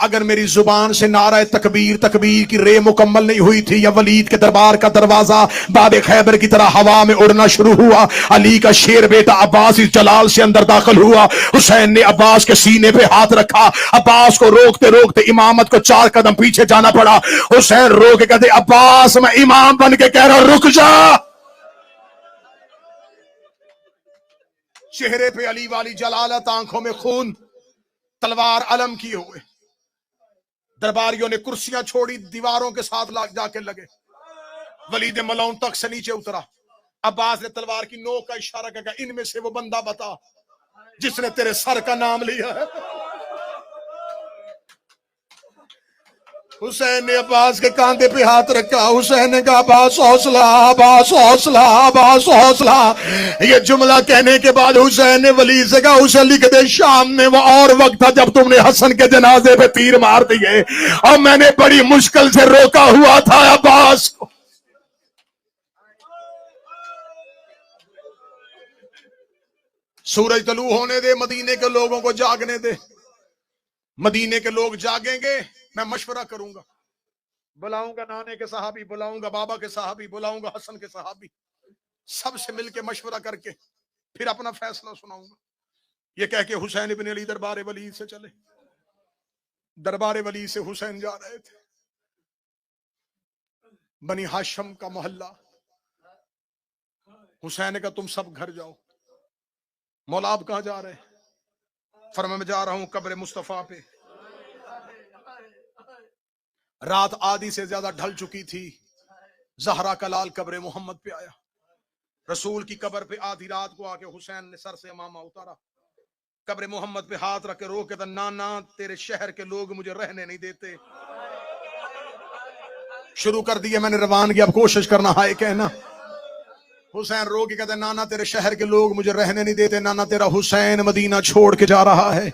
اگر میری زبان سے نعرہ تکبیر تکبیر کی رے مکمل نہیں ہوئی تھی یا ولید کے دربار کا دروازہ باب خیبر کی طرح ہوا میں اڑنا شروع ہوا، علی کا شیر بیٹا عباس اس جلال سے اندر داخل ہوا، حسین نے عباس کے سینے پہ ہاتھ رکھا، عباس کو روکتے روکتے امامت کو 4 قدم پیچھے جانا پڑا۔ حسین رو کے کہتے عباس میں امام بن کے کہہ رہا رک جا۔ چہرے پہ علی والی جلالت، آنکھوں میں خون، تلوار علم کیے ہوئے۔ درباریوں نے کرسیاں چھوڑی، دیواروں کے ساتھ جا کے لگے۔ ولید ملعون تک سے نیچے اترا، عباس نے تلوار کی نوک کا اشارہ کیا، ان میں سے وہ بندہ بتا جس نے تیرے سر کا نام لیا ہے۔ حسین نے عباس کے کاندھے پہ ہاتھ رکھا، حسین نے کہا عباس حوصلہ، عباس حوصلہ، عباس حوصلہ۔ یہ جملہ کہنے کے بعد حسین نے ولید سے کہا اسے لکھ دے شام میں وہ اور وقت تھا جب تم نے حسن کے جنازے پہ تیر مار دیے اور میں نے بڑی مشکل سے روکا ہوا تھا عباس کو۔ سورج طلوع ہونے دے، مدینے کے لوگوں کو جاگنے دے۔ مدینے کے لوگ جاگیں گے، میں مشورہ کروں گا، بلاؤں گا نانے کے صحابی، بلاؤں گا بابا کے صحابی، بلاؤں گا حسن کے صحابی، سب سے مل کے مشورہ کر کے پھر اپنا فیصلہ سناؤں گا۔ یہ کہہ کے حسین ابن علی دربار ولید سے چلے۔ دربار ولید سے حسین جا رہے تھے بنی ہاشم کا محلہ۔ حسین نے کہا تم سب گھر جاؤ۔ مولا آپ کہاں جا رہے ہیں؟ فرمایا میں جا رہا ہوں قبر مصطفیٰ پہ۔ رات آدھی سے زیادہ ڈھل چکی تھی، زہرا کا لال قبر محمد پہ آیا۔ رسول کی قبر پہ آدھی رات کو آ کے حسین نے سر سے امامہ اتارا، قبر محمد پہ ہاتھ رکھ کے رو کے نانا تیرے شہر کے لوگ مجھے رہنے نہیں دیتے۔ شروع کر دیے میں نے روانگی، اب کوشش کرنا ہائے کہنا۔ حسین رو کے کہتے نانا تیرے شہر کے لوگ مجھے رہنے نہیں دیتے، نانا تیرا حسین مدینہ چھوڑ کے جا رہا ہے۔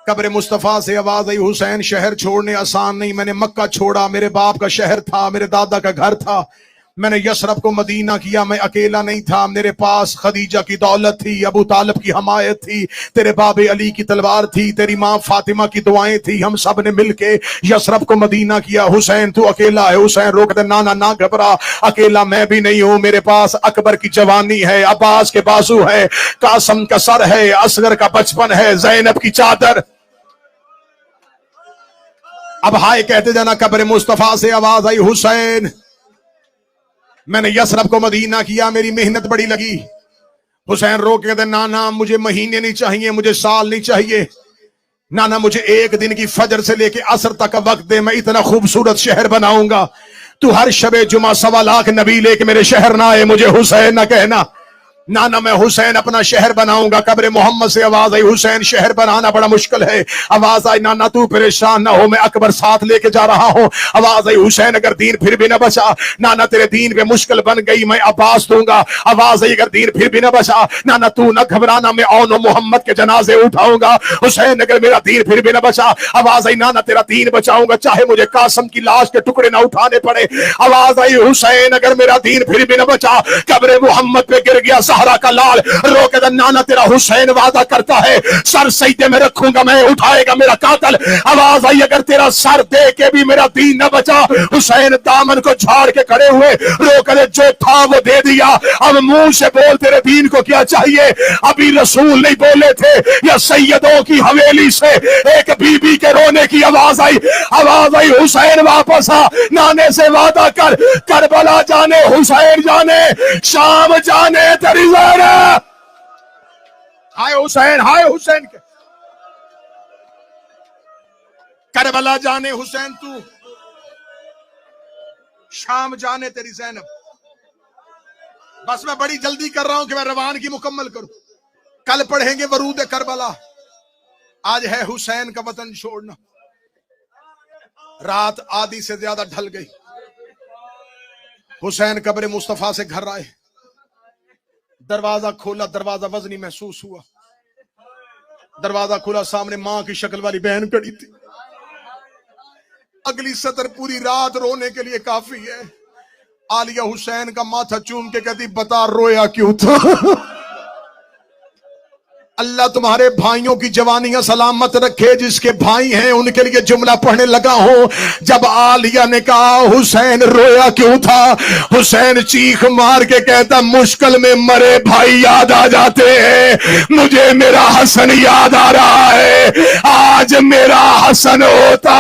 قبر مصطفیٰ سے آواز آئی حسین شہر چھوڑنے آسان نہیں، میں نے مکہ چھوڑا، میرے باپ کا شہر تھا، میرے دادا کا گھر تھا، میں نے یثرب کو مدینہ کیا، میں اکیلا نہیں تھا، میرے پاس خدیجہ کی دولت تھی، ابو طالب کی حمایت تھی، تیرے باب علی کی تلوار تھی، تیری ماں فاطمہ کی دعائیں تھی، ہم سب نے مل کے یثرب کو مدینہ کیا۔ حسین تو اکیلا ہے۔ حسین روک دے نانا نہ گھبرا، اکیلا میں بھی نہیں ہوں، میرے پاس اکبر کی جوانی ہے، عباس کے بازو ہے، قاسم کا سر ہے، اصغر کا بچپن ہے، زینب کی چادر۔ اب ہائے کہتے جانا۔ قبر مصطفیٰ سے آواز آئی حسین میں نے یثرب کو مدینہ کیا، میری محنت بڑی لگی۔ حسین رو کے کہتے نانا مجھے مہینے نہیں چاہیے، مجھے سال نہیں چاہیے، نانا مجھے ایک دن کی فجر سے لے کے عصر تک کا وقت دے، میں اتنا خوبصورت شہر بناؤں گا، تو ہر شب جمعہ 1.25 لاکھ نبی لے کے میرے شہر نہ آئے، مجھے حسین نہ کہنا، نانا میں حسین اپنا شہر بناؤں گا۔ قبر محمد سے آواز آئی حسین شہر بنانا بڑا مشکل ہے۔ آواز آئی نانا تو پریشان نہ ہو، میں اکبر ساتھ لے کے جا رہا ہوں۔ آواز آئی حسین اگر دین پھر بھی نہ بچا، نانا تیرے دین پہ مشکل بن گئی، میں عباس دوں گا۔ آواز آئی اگر دین پھر بھی نہ بچا، نانا تو نہ گھبرانا، میں اون و محمد کے جنازے اٹھاؤں گا۔ حسین اگر میرا دین پھر بھی نہ بچا، آواز آئی نانا تیرا دین بچاؤں گا، چاہے مجھے قاسم کی لاش کے ٹکڑے نہ اٹھانے پڑے۔ آواز آئی حسین اگر میرا دین پھر بھی نہ بچا، قبر محمد پہ گر گیا زہرا کا لال، رو کے نانا تیرا حسین وعدہ کرتا ہے سر سجدے میں رکھوں گا، میں اٹھائے گا میرا قاتل۔ آواز آئی اگر تیرا سر دے کے بھی میرا دین نہ بچا، حسین دامن کو جھاڑ کے کھڑے ہوئے، رو کے جو تھا وہ دے دیا، اب منہ سے بول تیرے دین کو کیا چاہیے۔ ابھی رسول نہیں بولے تھے یا سیدوں کی حویلی سے ایک بی بی کے رونے کی آواز آئی۔ آواز آئی حسین واپس آ، نانے سے وعدہ کر، کربلا جانے حسین جانے، شام جانے تیری زینب۔ ہائے حسین، ہائے حسین کے کربلا جانے حسین تو، شام جانے تیری زینب۔ بس میں بڑی جلدی کر رہا ہوں کہ میں روانگی مکمل کروں، کل پڑھیں گے ورود کربلا، آج ہے حسین کا وطن چھوڑنا۔ رات آدھی سے زیادہ ڈھل گئی، حسین قبر مصطفیٰ سے گھر آئے، دروازہ کھولا، دروازہ وزنی محسوس ہوا، دروازہ کھولا، سامنے ماں کی شکل والی بہن کھڑی تھی۔ اگلی سطر پوری رات رونے کے لیے کافی ہے۔ عالیہ حسین کا ماتھا چوم کے کہتی بتا رویا کیوں تھا؟ اللہ تمہارے بھائیوں کی جوانیاں سلامت رکھے. جس کے بھائی ہیں ان کے لیے جملہ پڑھنے لگا ہوں. جب عالیہ نے کہا حسین رویا کیوں تھا, حسین چیخ مار کے کہتا مشکل میں مرے بھائی یاد آ جاتے ہیں, مجھے میرا حسن یاد آ رہا ہے, آج میرا حسن ہوتا.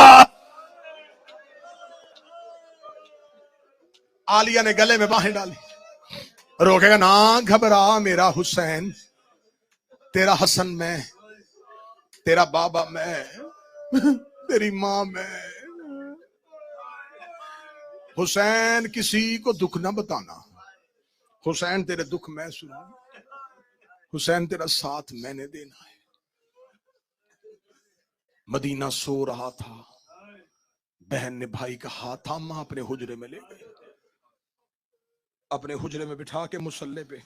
عالیہ نے گلے میں باہیں ڈالی, روکے گا نا گھبرا میرا حسین, تیرا حسن میں, تیرا بابا میں, تیری ماں میں. حسین کسی کو دکھ نہ بتانا, حسین تیرے دکھ میں سنوں, حسین تیرا ساتھ میں نے دینا ہے. مدینہ سو رہا تھا, بہن نے بھائی کا ہاتھ تھاما, اپنے حجرے میں لے گئے, اپنے حجرے میں بٹھا کے مصلی پہ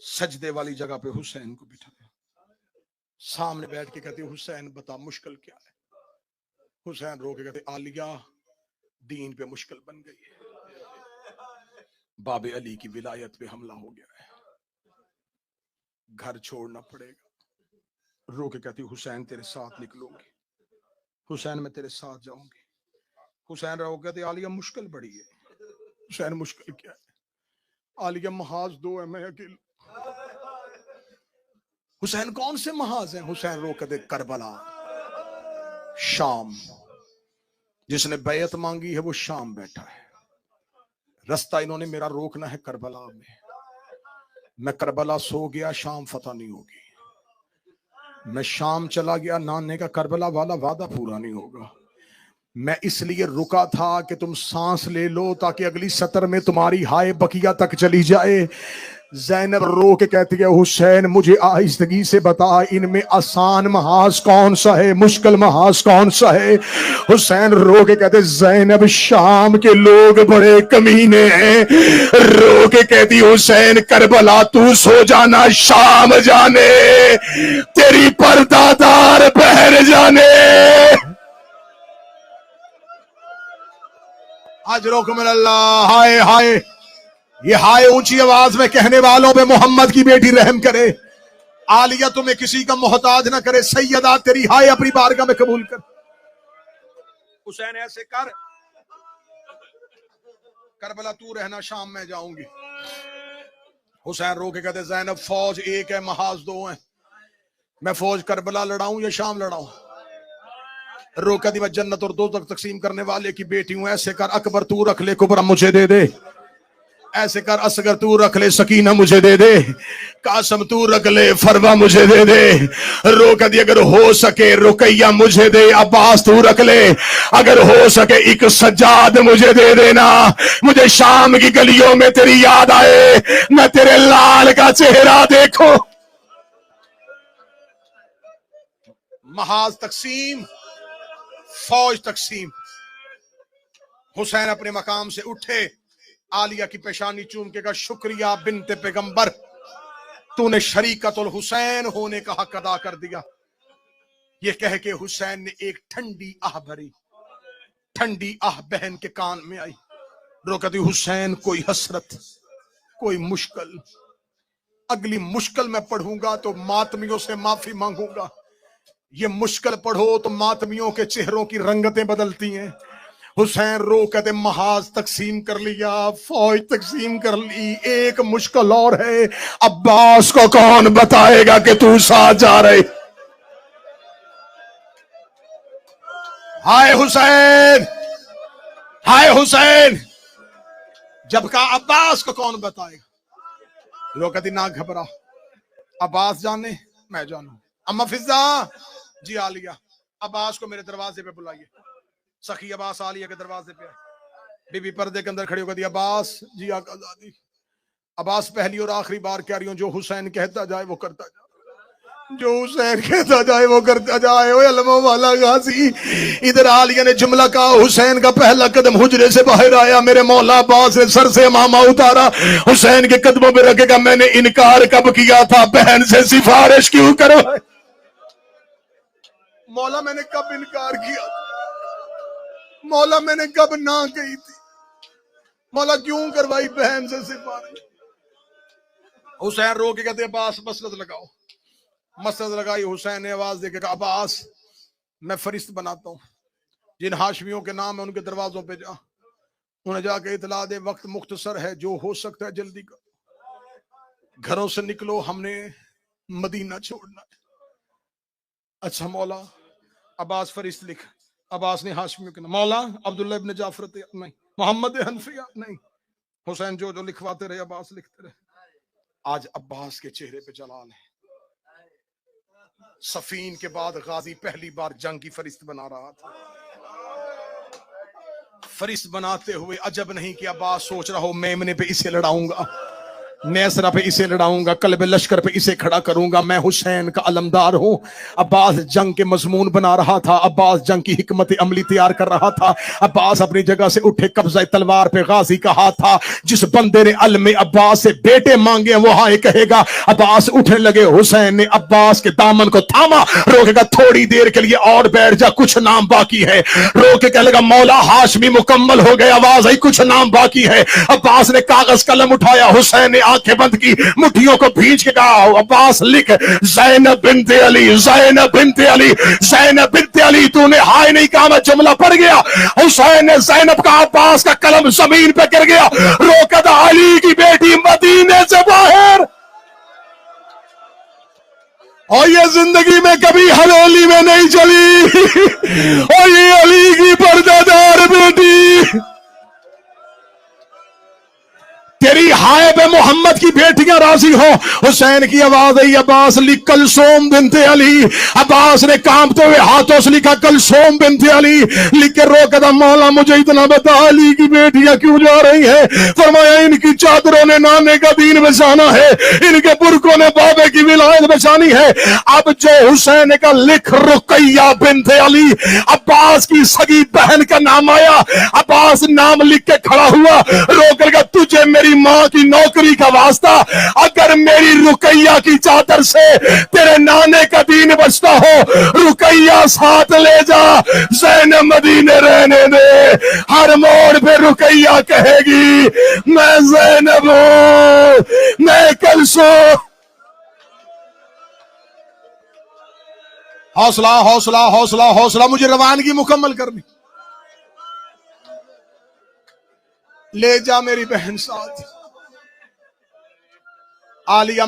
سجدے والی جگہ پہ حسین کو بٹھایا. سامنے بیٹھ کے کہتے حسین بتا مشکل کیا ہے. حسین رو کے کہتے عالیہ دین پہ مشکل بن گئی ہے, باب علی کی ولایت پہ حملہ ہو گیا ہے, گھر چھوڑنا پڑے گا. رو کے کہتی حسین تیرے ساتھ نکلوں گی, حسین میں تیرے ساتھ جاؤں گی. حسین رو کہتے عالیہ مشکل بڑی ہے. حسین مشکل کیا ہے؟ عالیہ محاذ دو ہے, میں اکیل. حسین کون سے محاذ ہیں؟ حسین رو کہتے کربلا, شام. جس نے بیعت مانگی ہے وہ شام بیٹھا ہے. رستہ انہوں نے میرا روکنا ہے کربلا میں. میں کربلا سو گیا, شام فتح نہیں ہوگی. میں شام چلا گیا, نانے کا کربلا والا وعدہ پورا نہیں ہوگا. میں اس لیے رکا تھا کہ تم سانس لے لو تاکہ اگلی سطر میں تمہاری ہائے بقیہ تک چلی جائے. زینب رو کے کہتی ہے حسین مجھے آہستگی سے بتا ان میں آسان محاذ کون سا ہے, مشکل محاذ کون سا ہے. حسین رو کے کہتے زینب شام کے لوگ بڑے کمینے ہیں. رو کے کہتی حسین کربلا تو سو جانا, شام جانے تیری پردادار بہر جانے. اجرکم اللہ. ہائے ہائے, یہ ہائے اونچی آواز میں کہنے والوں پہ محمد کی بیٹی رحم کرے. عالیہ تمہیں کسی کا محتاج نہ کرے. سیدہ تیری ہائے اپنی بارگاہ میں قبول کر. حسین ایسے کر, کربلا تو رہنا, شام میں جاؤں گی. حسین رو کے کہتے زینب فوج ایک ہے, محاذ دو ہیں. میں فوج کربلا لڑاؤں یا شام لڑاؤں؟ رو کہتی میں جنت اور دوزخ تقسیم کرنے والے کی بیٹی ہوں. ایسے کر اکبر تو رکھ لے, کبرا مجھے دے دے. ایسے کر اصغر تو رکھ لے, سکینہ مجھے دے دے. قاسم تو رکھ لے, فروا مجھے دے دے. رو کہتی اگر ہو سکے رقیہ مجھے دے. عباس تو رکھ لے, اگر ہو سکے ایک سجاد مجھے دے دینا. مجھے شام کی گلیوں میں تیری یاد آئے, میں تیرے لال کا چہرہ دیکھو. محاذ تقسیم, فوج تقسیم. حسین اپنے مقام سے اٹھے, عالیہ کی پیشانی چوم کے کہا شکریہ بنت پیغمبر, تو نے شریکت الحسین ہونے کا حق ادا کر دیا. یہ کہہ کے حسین نے ایک ٹھنڈی آہ بھری. ٹھنڈی آہ بہن کے کان میں آئی. رو کہتی حسین کوئی حسرت, کوئی مشکل, اگلی مشکل میں پڑھوں گا تو ماتمیوں سے معافی مانگوں گا. یہ مشکل پڑھو تو ماتمیوں کے چہروں کی رنگتیں بدلتی ہیں. حسین رو کہتے محاذ تقسیم کر لیا, فوج تقسیم کر لی, ایک مشکل اور ہے. عباس کو کون بتائے گا کہ تو ساتھ جا رہے. ہائے حسین, ہائے حسین. جب کہا عباس کو کون بتائے گا. لوگ کہتی نہ گھبرا, عباس جانے میں جانوں. اما فضا, جی عالیہ عباس کو میرے دروازے پہ بلائیے. سخی عباس عالیہ کے دروازے پہ آئے. بی بی پردے کے اندر کھڑی ہو کہتی عباس, جی آقا زادی. عباس پہلی اور آخری بار کہہ رہی ہوں, جو حسین کہتا جائے وہ کرتا جائے, جو حسین کہتا جائے وہ کرتا جائے. اوے علموں والا غازی. ادھر عالیہ نے جملہ کہا, حسین کا پہلا قدم حجرے سے باہر آیا, میرے مولا عباس نے سر سے امامہ اتارا, حسین کے قدموں پہ رکھے گا. میں نے انکار کب کیا تھا, بہن سے سفارش کیوں کرو. مولا میں نے کب انکار کیا تھا, مولا میں نے کب نہ کہی تھی, مولا کیوں کروائی بہن سے سفارش. حسین رو کے کہتے عباس مسلط لگاؤ. مسجد لگائی، حسین نے آواز دے کے کہا عباس میں فرشت بناتا ہوں، جن ہاشمیوں کے نام ہے ان کے دروازوں پہ جا، انہیں جا کے اطلاع دے وقت مختصر ہے، جو ہو سکتا ہے جلدی کر، گھروں سے نکلو، ہم نے مدینہ چھوڑنا ہے۔ اچھا مولا عباس فرشت لکھ، عباس نے ہاشمیوں کے نام، مولا عبداللہ ابن جعفر نہیں، محمد حنفیہ نہیں، حسین جو لکھواتے رہے عباس لکھتے رہے۔ آج عباس کے چہرے پہ جلال ہے۔ صفین کے بعد غازی پہلی بار جنگ کی فرشت بنا رہا تھا۔ فرشت بناتے ہوئے عجب نہیں کہ عباس سوچ رہا ہو میمنے پہ اسے لڑاؤں گا، نیسرا پہ اسے لڑاؤں گا، قلب لشکر پہ اسے کھڑا کروں گا، میں حسین کا علمدار ہوں۔ عباس جنگ کے مضمون بنا رہا تھا، عباس جنگ کی حکمت عملی تیار کر رہا تھا۔ عباس اپنی جگہ سے اٹھے، قبضہ تلوار پہ غازی کا ہاتھ تھا۔ جس بندے نے علم عباس سے بیٹے مانگے وہ ہاں کہے گا۔ عباس اٹھنے لگے، حسین نے عباس کے دامن کو تھاما، روکے گا تھوڑی دیر کے لیے اور بیٹھ جا، کچھ نام باقی ہے۔ روکے کہنے لگا مولا ہاشمی مکمل ہو گئے، آواز آئی کچھ نام باقی ہے۔ عباس نے کاغذ قلم اٹھایا، حسین نے آنکھیں بند کی، مٹھیوں کو بھینچ کے کہا عباس لکھ زینب بنت علی، زینب بنت علی، زینب بنت علی۔ تو نے ہائے نہیں کہا، میں جملہ پڑھ گیا۔ حسین نے زینب کا، عباس کا قلم زمین پہ گر گیا۔ روکا تھا علی کی بیٹی مدینے سے باہر، اور یہ زندگی میں کبھی حویلی میں نہیں چلی، اور یہ علی کی پردہ دار بیٹی، تیری ہائے پہ محمد کی بیٹیاں راضی ہو۔ حسین کی آواز آئی عباس لکھ کلثوم بنت علی۔ عباس نے کانپتے ہوئے ہاتھوں سے لکھا کلثوم بنت علی، لکھ کے روکا تھا مولا مجھے اتنا بتا علی کی بیٹیاں کیوں جا رہی ہیں؟ فرمایا ان کی چادروں نے نانے کا دین بچانا ہے، ان کے برقوں نے بابے کی ولایت بچانی ہے۔ اب جو حسین کا لکھ رقیہ بنت علی، عباس کی سگی بہن کا نام آیا۔ عباس نام لکھ کے کھڑا ہوا، رو کر کے تجھے میری ماں کی نوکری کا واسطہ، اگر میری رقیہ کی چادر سے تیرے نانے کا دین بچتا ہو، رقیہ ساتھ لے جا، زینب مدینے رہنے دے۔ ہر موڑ پہ رقیہ کہے گی میں زینب ہوں، میں کلثوم۔ حوصلہ حوصلہ حوصلہ حوصلہ، مجھے روانگی مکمل کرنی۔ لے جا میری بہن ساتھ۔ عالیہ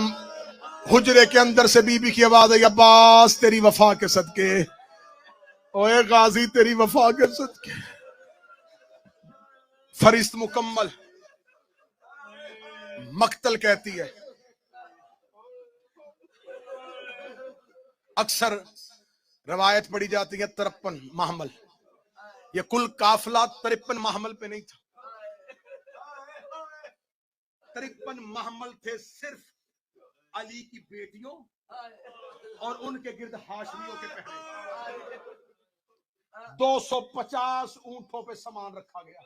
حجرے کے اندر سے بی بی کی آواز ہے عباس تیری وفا کے صدقے، اوے غازی تیری وفا کے صدقے۔ فرشت مکمل، مقتل کہتی ہے اکثر روایت پڑھی جاتی ہے 53 محمل، یہ کل قافلہ 53 محمل پہ نہیں تھا، 53 محمل تھے صرف علی کی بیٹیوں اور ان کے گرد ہاشمیوں کے پہنے۔ 250 اونٹوں پہ سامان رکھا گیا۔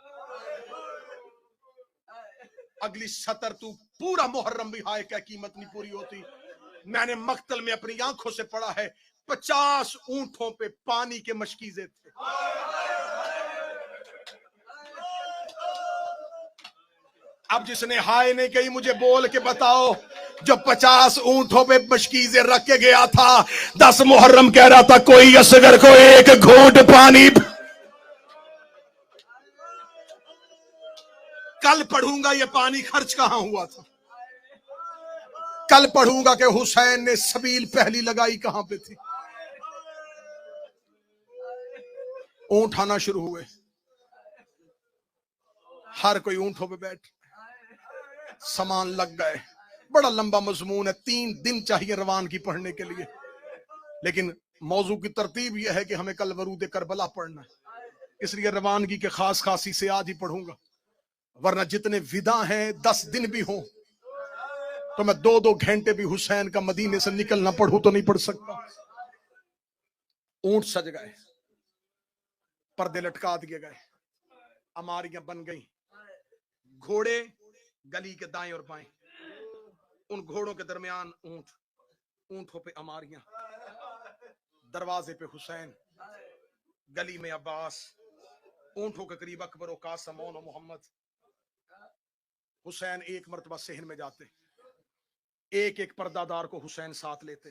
اگلی سطر تو پورا محرم بھی ہائے کہ قیمت نہیں پوری ہوتی، میں نے مقتل میں اپنی آنکھوں سے پڑھا ہے 50 اونٹوں پہ پانی کے مشکیزے تھے۔ اب جس نے ہائے نہیں کہی مجھے بول کے بتاؤ، جو 50 اونٹوں پہ مشکیزیں رکھ کے گیا تھا، 10 محرم کہہ رہا تھا کوئی اصغر کو ایک گھونٹ پانی، کل پڑھوں گا یہ پانی خرچ کہاں ہوا تھا، کل پڑھوں گا کہ حسین نے سبیل پہلی لگائی کہاں پہ تھی۔ اونٹ آنا شروع ہوئے، ہر کوئی اونٹوں پہ بیٹھ، سامان لگ گئے۔ بڑا لمبا مضمون ہے، 3 دن چاہیے روانگی پڑھنے کے لیے، لیکن موضوع کی ترتیب یہ ہے کہ ہمیں کل ورود کربلا پڑھنا ہے، اس لیے روانگی کے خاص خاصی سے آج ہی پڑھوں گا، ورنہ جتنے ودا ہیں 10 دن بھی ہوں تو میں 2 گھنٹے بھی حسین کا مدینے سے نکلنا پڑھوں تو نہیں پڑھ سکتا۔ اونٹ سج گئے، پردے لٹکا دیے گئے، اماریاں بن گئیں، گھوڑے گلی کے دائیں اور بائیں، ان گھوڑوں کے درمیان اونٹ، اونٹوں پہ اماریاں، دروازے پہ حسین، گلی میں عباس، اونٹوں کے قریب اکبر و قاسم و محمد۔ حسین ایک مرتبہ صحن میں جاتے، ایک ایک پردہ دار کو حسین ساتھ لیتے،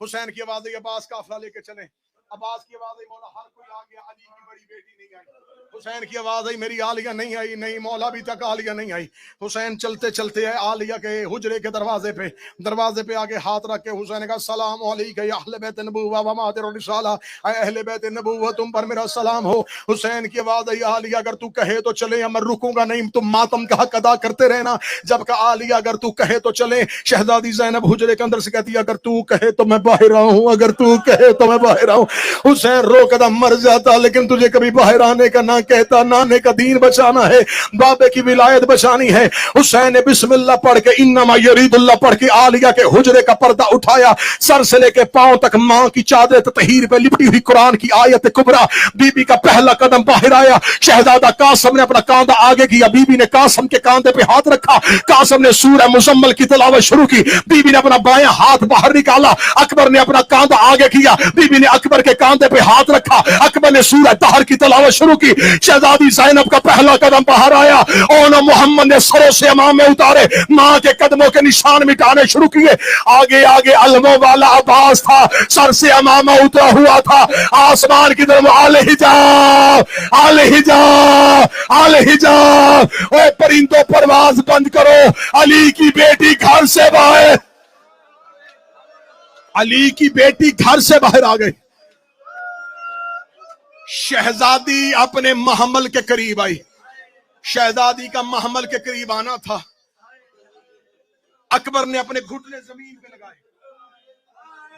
حسین کی آواز آئی عباس قافلہ لے کے چلیں. عباس کی آواز آئی مولا ہر کوئی آ گیا, علی کی بڑی بیٹی نہیں آئی. حسین کی آواز آئی میری عالیہ نہیں آئی, نہیں مولا ابھی تک عالیہ نہیں آئی. حسین چلتے چلتے ہے عالیہ کے حجرے کے دروازے پہ آگے ہاتھ رکھ کے حسین نے کہا السلام علیکم یا اہل بیت نبوہ و مادر الرسالہ, اے اہل بیت نبوہ تم پر میرا سلام ہو. حسین کی آواز آئی عالیہ اگر تو کہے تو چلے, میں رکوں گا نہیں, تم ماتم کا حق ادا کرتے رہنا. جب کہا عالیہ اگر تو کہے تو چلے. شہزادی زینب حجرے کے اندر سے کہتی ہے اگر تو کہے تو میں باہر آؤں, اگر تو کہے تو میں باہر آؤں. حسین رو قدم مر جاتا لیکن تجھے کبھی باہر آنے کا نہ کہتا, نانے کا دین بچانا ہے, بابے کی ولایت بچانی ہے. حسین نے بسم اللہ پڑھ کے انما یرید اللہ پڑھ کے عالیہ کے حجرے کا پردہ اٹھایا, سر سے لے کے پاؤں تک ماں کی چادر تطہیر پہ لپٹی ہوئی قرآن کی آیت کبرا. بی بی کا پہلا قدم باہر آیا. شہزادہ قاسم نے اپنا کاندھا آگے کیا, بی بی نے قاسم کے کاندھے پہ ہاتھ رکھا. قاسم نے سورہ مزمل کی تلاوت شروع کی. بی بی نے اپنا بایاں ہاتھ باہر نکالا. اکبر نے اپنا کاندھا آگے کیا, بی بی نے اکبر کے کاندھے پہ ہاتھ رکھا. اکبر نے سورہ طہر کی تلاوت شروع کی. شہزادی زینب کا پہلا قدم باہر آیا. اونا محمد نے سروں سے امامے اتارے, ماں کے قدموں کے نشان مٹانے شروع کیے. آگے آگے علموں والا عباس تھا, سر سے امامہ اترا ہوا تھا. آسمان کی طرف آلہ حجاب, آلہ حجاب, آلہ حجاب. اے پرندوں پرواز بند کرو, علی کی بیٹی گھر سے باہر, علی کی بیٹی گھر سے باہر آ گئی. شہزادی اپنے محمل کے قریب آئی. شہزادی کا محمل کے قریب آنا تھا. اکبر نے اپنے گھٹنے زمین پہ لگائے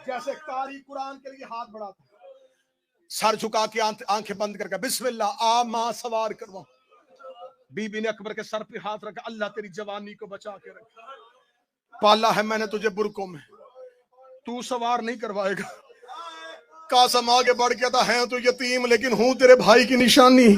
جیسے قاری قرآن کے لیے ہاتھ بڑھاتا, سر جھکا کے آنکھیں بند کر کے بسم اللہ آ ماں سوار کرواؤں. بی بی نے اکبر کے سر پہ ہاتھ رکھا, اللہ تیری جوانی کو بچا کے رکھا, پالا ہے میں نے تجھے برکوں میں, تو سوار نہیں کروائے گا. قاسم آگے بڑھ گیا تھا, ہے تو یتیم لیکن ہوں تیرے بھائی کی نشانی,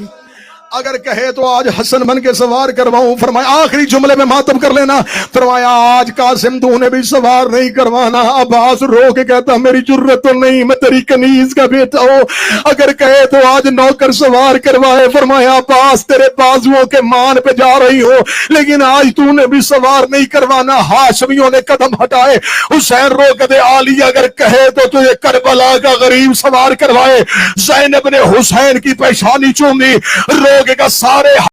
اگر کہے تو آج حسن بن کے سوار کرواؤں. فرمایا آخری جملے میں ماتم کر لینا. فرمایا آج قاسم تو نے بھی سوار نہیں کروانا. عباس رو کے کہتا میری جرت تو نہیں, میں تیری کنیز کا بیٹا ہوں, اگر کہے تو آج نوکر سوار کروائے. فرمایا عباس تیرے بازوؤں کے مان پہ جا رہی ہو لیکن آج تو نے بھی سوار نہیں کروانا. ہاشمیوں نے قدم ہٹائے. حسین رو کے دے عالیہ اگر کہے تو تجھے کربلا کا غریب سوار کروائے. زینب نے حسین کی پیشانی چومی, رو کا سارے